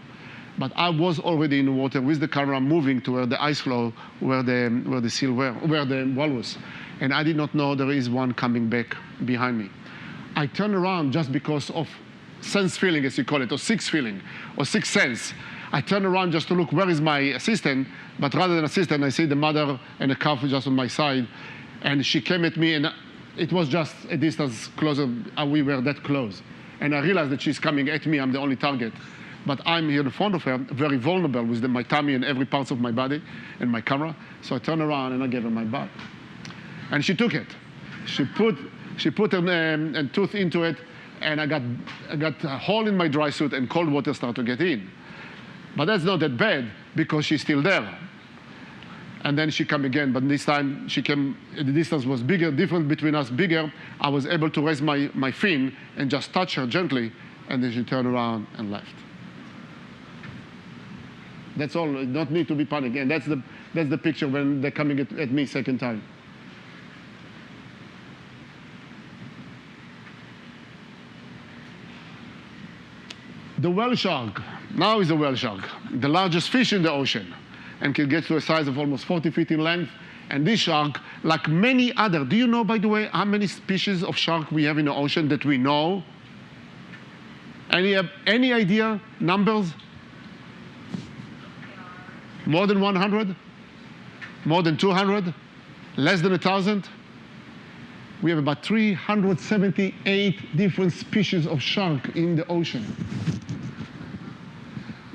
But I was already in the water with the camera moving to where the ice floe, where the seal were, where the walrus, and I did not know there is one coming back behind me. I turned around just because of sense feeling, as you call it, or sixth feeling, or sixth sense. I turned around just to look where is my assistant, but rather than assistant, I see the mother and the calf just on my side, and she came at me, and it was just a distance closer. We were that close, and I realized that she's coming at me. I'm the only target, but I'm here in front of her, very vulnerable with my tummy and every part of my body and my camera. So I turned around and I gave her my bag, and she took it. She put a tooth into it, and I got a hole in my dry suit, and cold water started to get in. But that's not that bad because she's still there. And then she came again, but this time she came, the distance was bigger, difference between us bigger. I was able to raise my fin and just touch her gently, and then she turned around and left. That's all, not need to be panicked. And that's the picture when they're coming at me second time. The whale shark, now is a whale shark, the largest fish in the ocean, and can get to a size of almost 40 feet in length. And this shark, like many other, do you know, by the way, how many species of shark we have in the ocean that we know? Any idea, numbers? More than 100? More than 200? Less than 1,000? We have about 378 different species of shark in the ocean.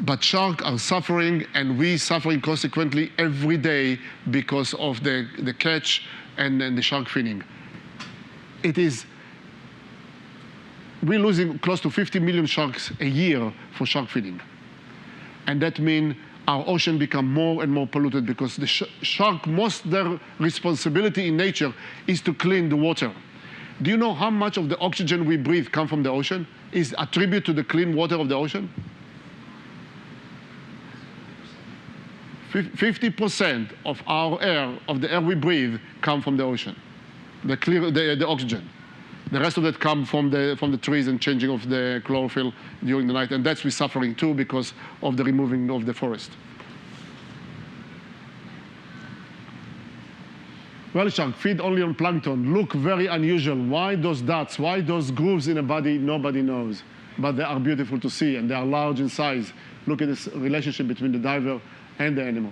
But sharks are suffering, and we suffering consequently every day because of the catch and the shark finning. We're losing close to 50 million sharks a year for shark finning. And that means our ocean become more and more polluted because the shark, most their responsibility in nature is to clean the water. Do you know how much of the oxygen we breathe come from the ocean? Is attributed to the clean water of the ocean? 50% of our air, of the air we breathe, come from the ocean, the oxygen. The rest of it come from the trees and changing of the chlorophyll during the night, and that's we're suffering too because of the removing of the forest. Whale shark feed only on plankton, look very unusual. Why those dots? Why those grooves in the body? Nobody knows. But they are beautiful to see, and they are large in size. Look at this relationship between the diver and the animal.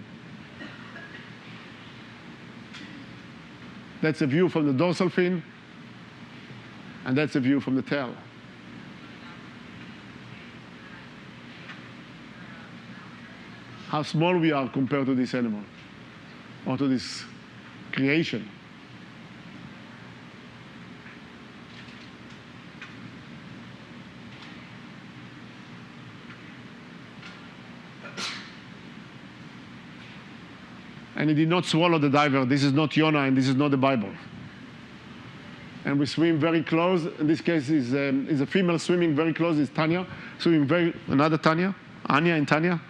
That's a view from the dorsal fin, and that's a view from the tail. How small we are compared to this animal, or to this creation. And he did not swallow the diver. This is not Yonah, and this is not the Bible. And we swim very close. In this case, is a female swimming very close. Is Tanya swimming another Tanya, Anya and Tanya.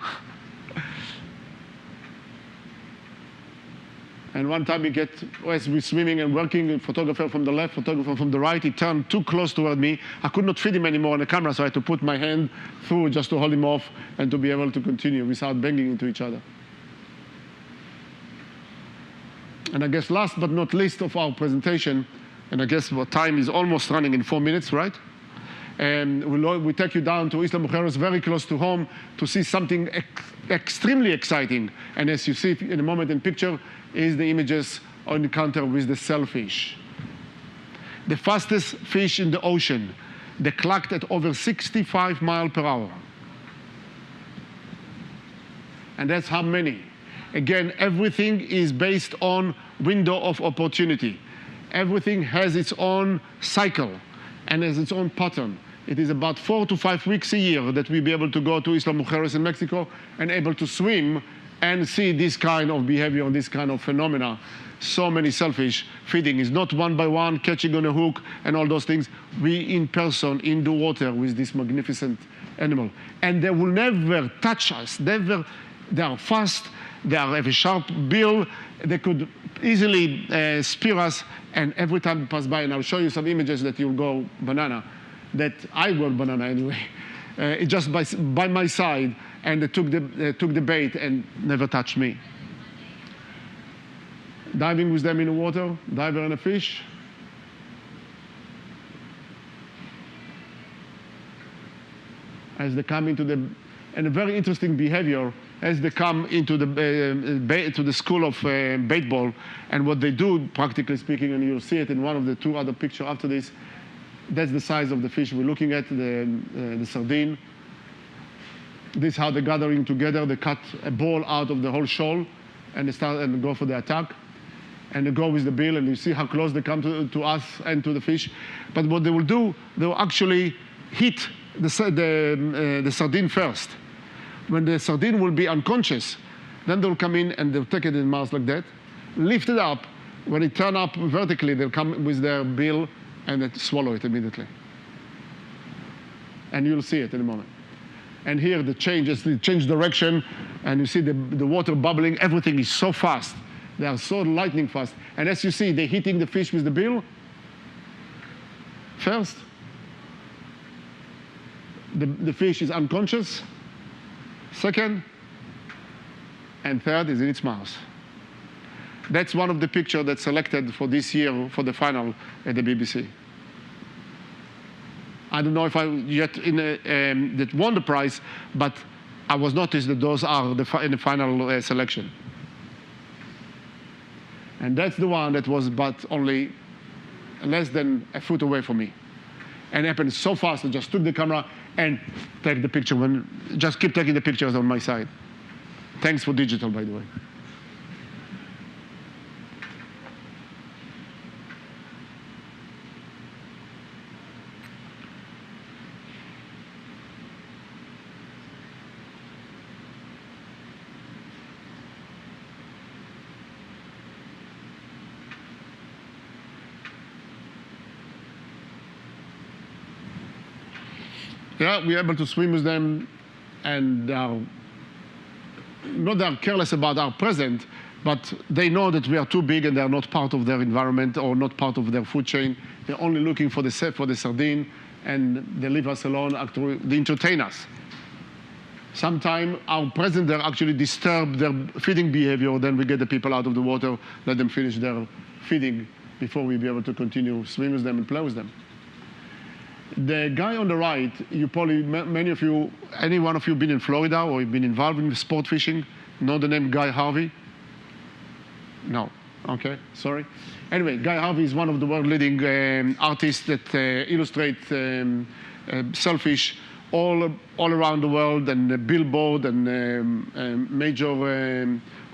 And one time as we're swimming and working, a photographer from the left, photographer from the right, he turned too close toward me. I could not feed him anymore on the camera, so I had to put my hand through just to hold him off and to be able to continue without banging into each other. And I guess last but not least of our presentation, and I guess our time is almost running in 4 minutes, right? And we take you down to Isla Mujeres, very close to home, to see something extremely exciting. And as you see in a moment in picture, is the images on encounter with the sailfish. The fastest fish in the ocean. They clocked at over 65 miles per hour. And that's how many. Again, everything is based on window of opportunity. Everything has its own cycle and has its own pattern. It is about 4 to 5 weeks a year that we'll be able to go to Isla Mujeres in Mexico and able to swim and see this kind of behavior and this kind of phenomena. So many sailfish feeding is not one by one, catching on a hook and all those things. We in person, in the water with this magnificent animal. And they will never touch us. Never. They are fast. They have a sharp bill. They could easily spear us. And every time we pass by, and I'll show you some images that you'll go banana, that I go banana anyway. It just by my side, and they took the bait and never touched me. Diving with them in the water, diver and a fish. As they come into the, and a very interesting behavior, as they come into the school of bait ball, and what they do, practically speaking, and you'll see it in one of the 2 other pictures after this, that's the size of the fish we're looking at, the sardine. This is how they're gathering together. They cut a ball out of the whole shoal, and they start and go for the attack. And they go with the bill, and you see how close they come to us and to the fish. But what they will do, they will actually hit the sardine first. When the sardine will be unconscious, then they'll come in and they'll take it in the mouth like that, lift it up. When it turns up vertically, they'll come with their bill and they swallow it immediately. And you'll see it in a moment. And here the change direction, and you see the water bubbling. Everything is so fast. They are so lightning fast. And as you see, they're hitting the fish with the bill first. The fish is unconscious. Second. And third is in its mouth. That's one of the pictures that's selected for this year for the final at the BBC. I don't know if I yet that won the prize, but I was noticed that those are in the final selection. And that's the one that was but only less than a foot away from me. And it happened so fast, I just took the camera and take the picture. Just keep taking the pictures on my side. Thanks for digital, by the way. Yeah, we're able to swim with them, and not they're careless about our present, but they know that we are too big and they're not part of their environment or not part of their food chain. They're only looking for the sardine, and they leave us alone. Actually, they entertain us. Sometimes our presence there actually disturb their feeding behavior. Then we get the people out of the water, let them finish their feeding before we be able to continue swim with them and play with them. The guy on the right, you probably, many of you, any one of you been in Florida or been involved in sport fishing, know the name Guy Harvey? No. Okay, sorry. Anyway, Guy Harvey is one of the world leading artists that illustrate sailfish all around the world, and billboard and major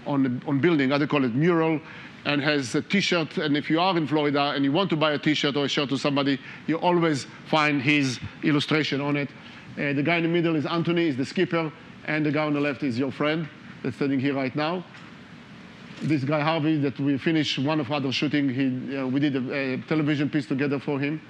on building, I call it mural, and has a T-shirt. And if you are in Florida and you want to buy a T-shirt or a shirt to somebody, you always find his illustration on it. The guy in the middle is Anthony, is the skipper, and the guy on the left is your friend that's standing here right now. This guy Harvey, that we finished one of other shooting, we did a television piece together for him,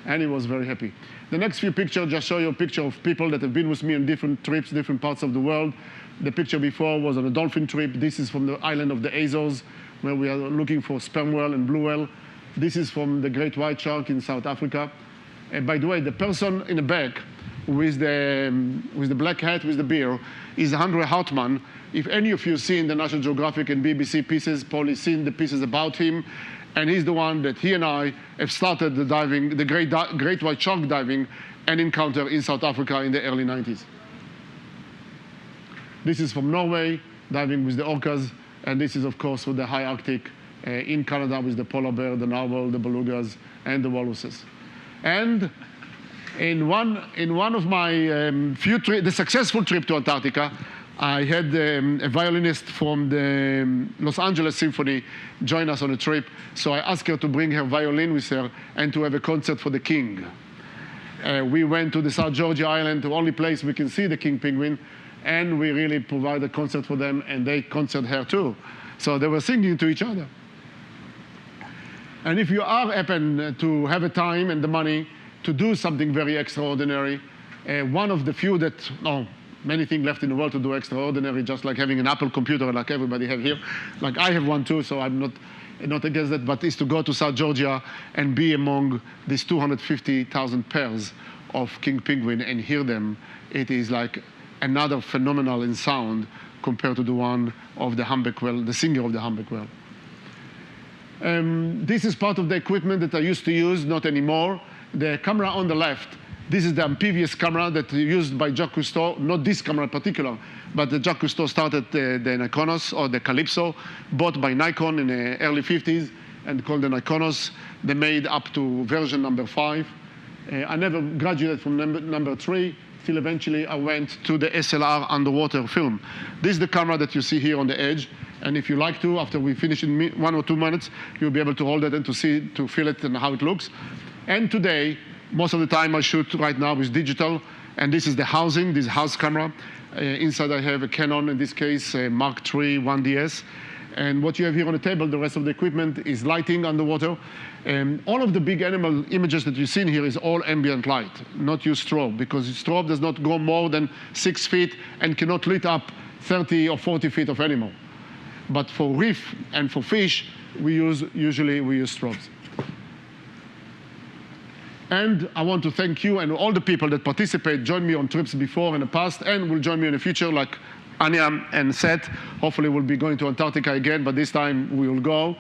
and he was very happy. The next few pictures just show you a picture of people that have been with me on different trips, different parts of the world. The picture before was on a dolphin trip. This is from the island of the Azores, where we are looking for sperm whale and blue whale. This is from the great white shark in South Africa. And by the way, the person in the back with the black hat with the beard is Andre Hartmann. If any of you seen the National Geographic and BBC pieces, probably seen the pieces about him. And he's the one that he and I have started the diving, the great white shark diving, an encounter in South Africa in the early 90s. This is from Norway, diving with the orcas, and this is, of course, for the high Arctic in Canada with the polar bear, the narwhal, the belugas, and the walruses. And in one of my the successful trip to Antarctica, I had a violinist from the Los Angeles Symphony join us on a trip. So I asked her to bring her violin with her and to have a concert for the king. We went to the South Georgia Island, the only place we can see the king penguin, and we really provided a concert for them, and they concert her too. So they were singing to each other. And if you are happen to have a time and the money to do something very extraordinary, one of the few that, many things left in the world to do extraordinary, just like having an Apple computer like everybody have here. Like I have one too, so I'm not against that, but is to go to South Georgia and be among these 250,000 pairs of king penguin and hear them. It is like another phenomenal in sound compared to the one of the humpback whale, the singer of the humpback whale. This is part of the equipment that I used to use, not anymore. The camera on the left, this is the amphibious camera that used by Jacques Cousteau, not this camera in particular, but the Jacques Cousteau started the Nikonos or the Calypso, bought by Nikon in the early 50s and called the Nikonos. They made up to version number 5. I never graduated from number 3, till eventually I went to the SLR underwater film. This is the camera that you see here on the edge. And if you like to, after we finish in 1 or 2 minutes, you'll be able to hold it and to feel it and how it looks. And today, most of the time I shoot right now with digital. And this is the housing, this house camera. Inside I have a Canon, in this case, Mark III 1DS. And what you have here on the table, the rest of the equipment is lighting underwater. All of the big animal images that you've seen here is all ambient light, not use strobe, because strobe does not go more than 6 feet and cannot lit up 30 or 40 feet of animal. But for reef and for fish, usually we use strobes. And I want to thank you and all the people that participate, joined me on trips before in the past, and will join me in the future, like Anya and Seth. Hopefully we'll be going to Antarctica again, but this time we will go.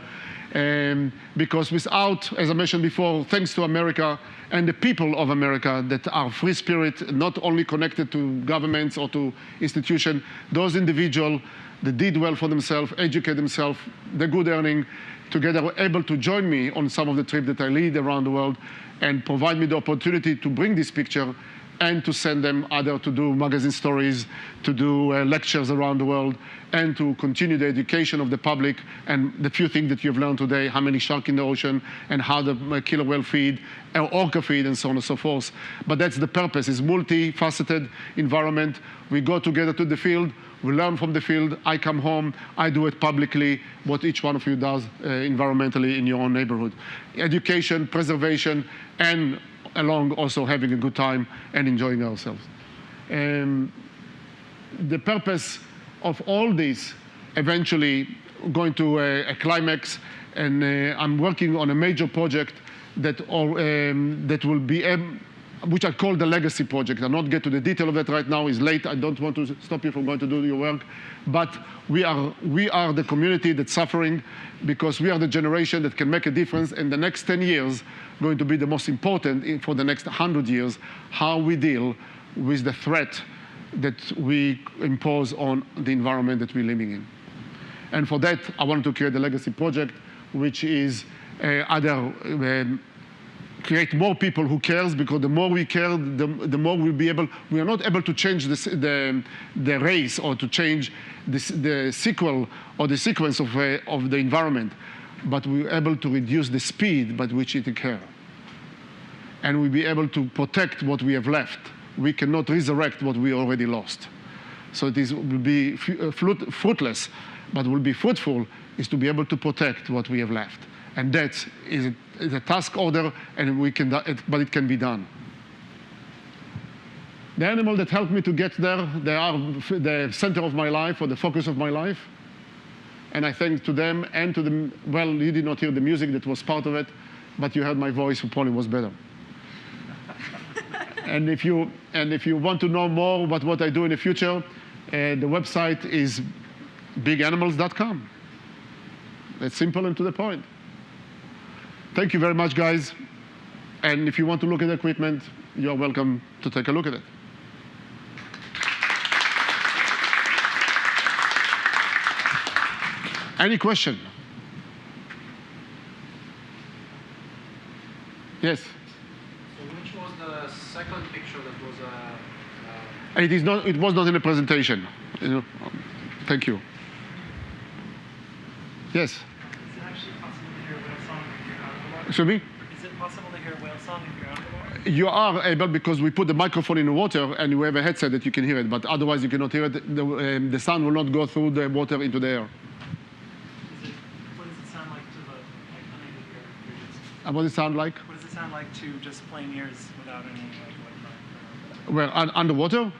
Because without, as I mentioned before, thanks to America and the people of America that are free spirit, not only connected to governments or to institutions, those individuals that did well for themselves, educate themselves, the good earning, together were able to join me on some of the trips that I lead around the world and provide me the opportunity to bring this picture and to send them either to do magazine stories, to do lectures around the world, and to continue the education of the public and the few things that you've learned today, how many sharks in the ocean, and how the killer whale feed, or orca feed, and so on and so forth. But that's the purpose, is multifaceted environment. We go together to the field, we learn from the field, I come home, I do it publicly, what each one of you does environmentally in your own neighborhood. Education, preservation, and along also having a good time and enjoying ourselves. The purpose of all this eventually going to a climax, and I'm working on a major project that will be, which I call the legacy project. I'll not get to the detail of that right now, it's late, I don't want to stop you from going to do your work, but we are the community that's suffering because we are the generation that can make a difference in the next 10 years, going to be the most important for the next 100 years, how we deal with the threat that we impose on the environment that we're living in. And for that, I wanted to create a legacy project, which is either create more people who cares, because the more we care, the more we'll be able, we are not able to change the race or to change the sequel or the sequence of the environment, but we're able to reduce the speed by which it occurs. And we'll be able to protect what we have left. We cannot resurrect what we already lost. So it will be fruitless, but will be fruitful is to be able to protect what we have left. And that is a task order, and but it can be done. The animal that helped me to get there, they are the center of my life, or the focus of my life. And I thank to them and to them. Well, you did not hear the music that was part of it, but you heard my voice, who probably was better. And if you want to know more about what I do in the future, the website is biganimals.com. It's simple and to the point. Thank you very much, guys. And if you want to look at the equipment, you're welcome to take a look at it. Any question? Yes? So which was the second picture that was It was not in the presentation. Thank you. Yes? Is it actually possible to hear whale song if you're out of the water? Excuse me? Is it possible to hear whale song if you're out of the water? You are able because we put the microphone in the water and we have a headset that you can hear it, but otherwise you cannot hear it. The sound will not go through the water into the air. What does it sound like to the unaided ear? What does it sound like? What does it sound like to just plain ears without any Wi-Fi? Well, underwater?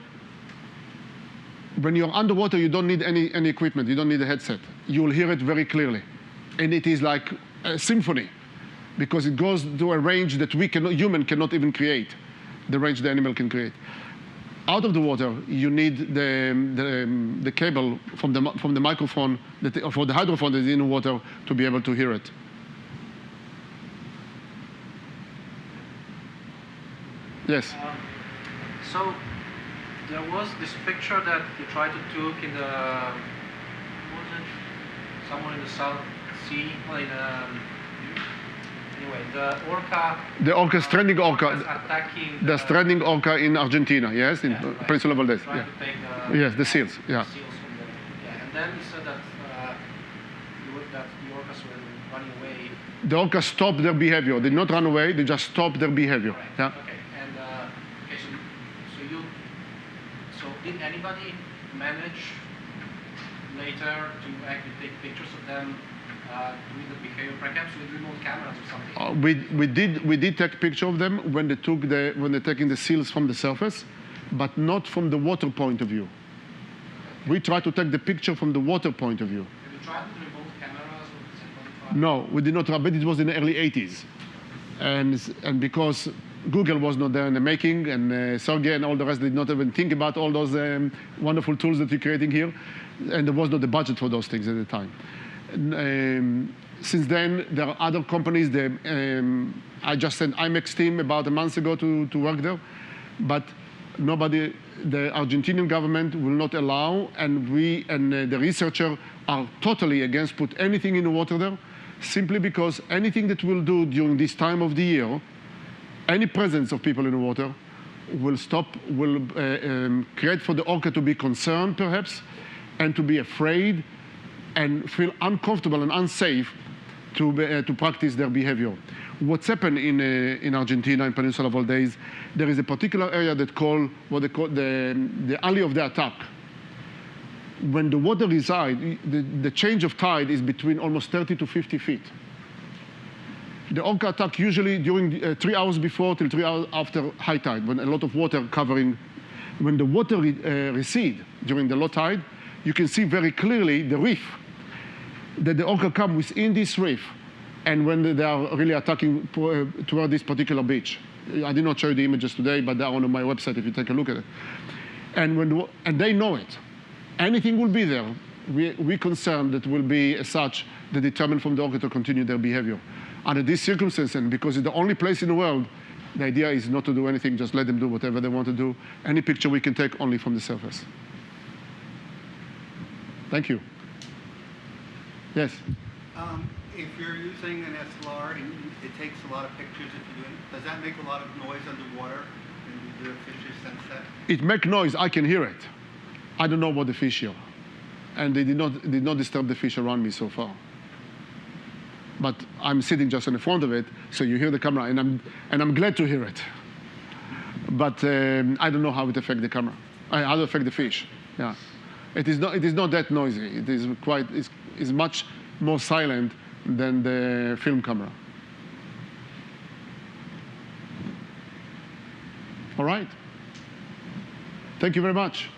When you're underwater, you don't need any equipment. You don't need a headset. You will hear it very clearly. And it is like a symphony because it goes to a range that human cannot even create, the range the animal can create. Out of the water, you need the cable from the microphone, for the hydrophone that is in the water to be able to hear it. Yes? So there was this picture that you tried to take in the, what was it? Somewhere in the South Sea, well, anyway, the orca. The orca, stranding orca. Attacking the stranding orca in Argentina, yes, in right. Peninsula Valdez. Trying Yeah. to take Yes, the seals. Yeah. seals from the, and then you said that that the orcas were running away. The orcas stopped their behavior. They did not run away. They just stopped their behavior. Right. Yeah. Okay. And so did anybody manage later to actually take pictures of them doing the behavior, perhaps with remote cameras or something? We did take picture of them when they're taking the seals from the surface, but not from the water point of view. We try to take the picture from the water point of view. Have you tried with remote cameras or No, we did not try, but it was in the early 80s. And because Google was not there in the making, and Sergey and all the rest did not even think about all those wonderful tools that we're creating here, and there was not the budget for those things at the time. Since then, there are other companies. I just sent IMEX team about a month ago to work there, but nobody, the Argentinian government will not allow, and we and the researcher are totally against put anything in the water there, simply because anything that we'll do during this time of the year, any presence of people in the water will create for the orca to be concerned, perhaps, and to be afraid and feel uncomfortable and unsafe to practice their behavior. What's happened in Argentina, in Peninsula Valdez, there is a particular area that what they call the alley of the attack. When the water resides, the change of tide is between almost 30 to 50 feet. The orca attack usually during 3 hours before till 3 hours after high tide, when a lot of water covering. When the water recedes during the low tide, you can see very clearly the reef, that the orca come within this reef, and when they are really attacking toward this particular beach. I did not show you the images today, but they are on my website if you take a look at it. And they know it. Anything will be there. We're concerned that will be as such that determine from the orca to continue their behavior. Under these circumstances, and because it's the only place in the world, the idea is not to do anything, just let them do whatever they want to do. Any picture we can take only from the surface. Thank you. Yes? If you're using an SLR and it takes a lot of pictures, does that make a lot of noise underwater? And do the fishes sense that? It makes noise. I can hear it. I don't know about the fish here. And they did not disturb the fish around me so far. But I'm sitting just in the front of it, so you hear the camera, and I'm glad to hear it. But I don't know how it affects the camera. How it affects the fish. Yeah, it is not that noisy. It is is much more silent than the film camera. All right. Thank you very much.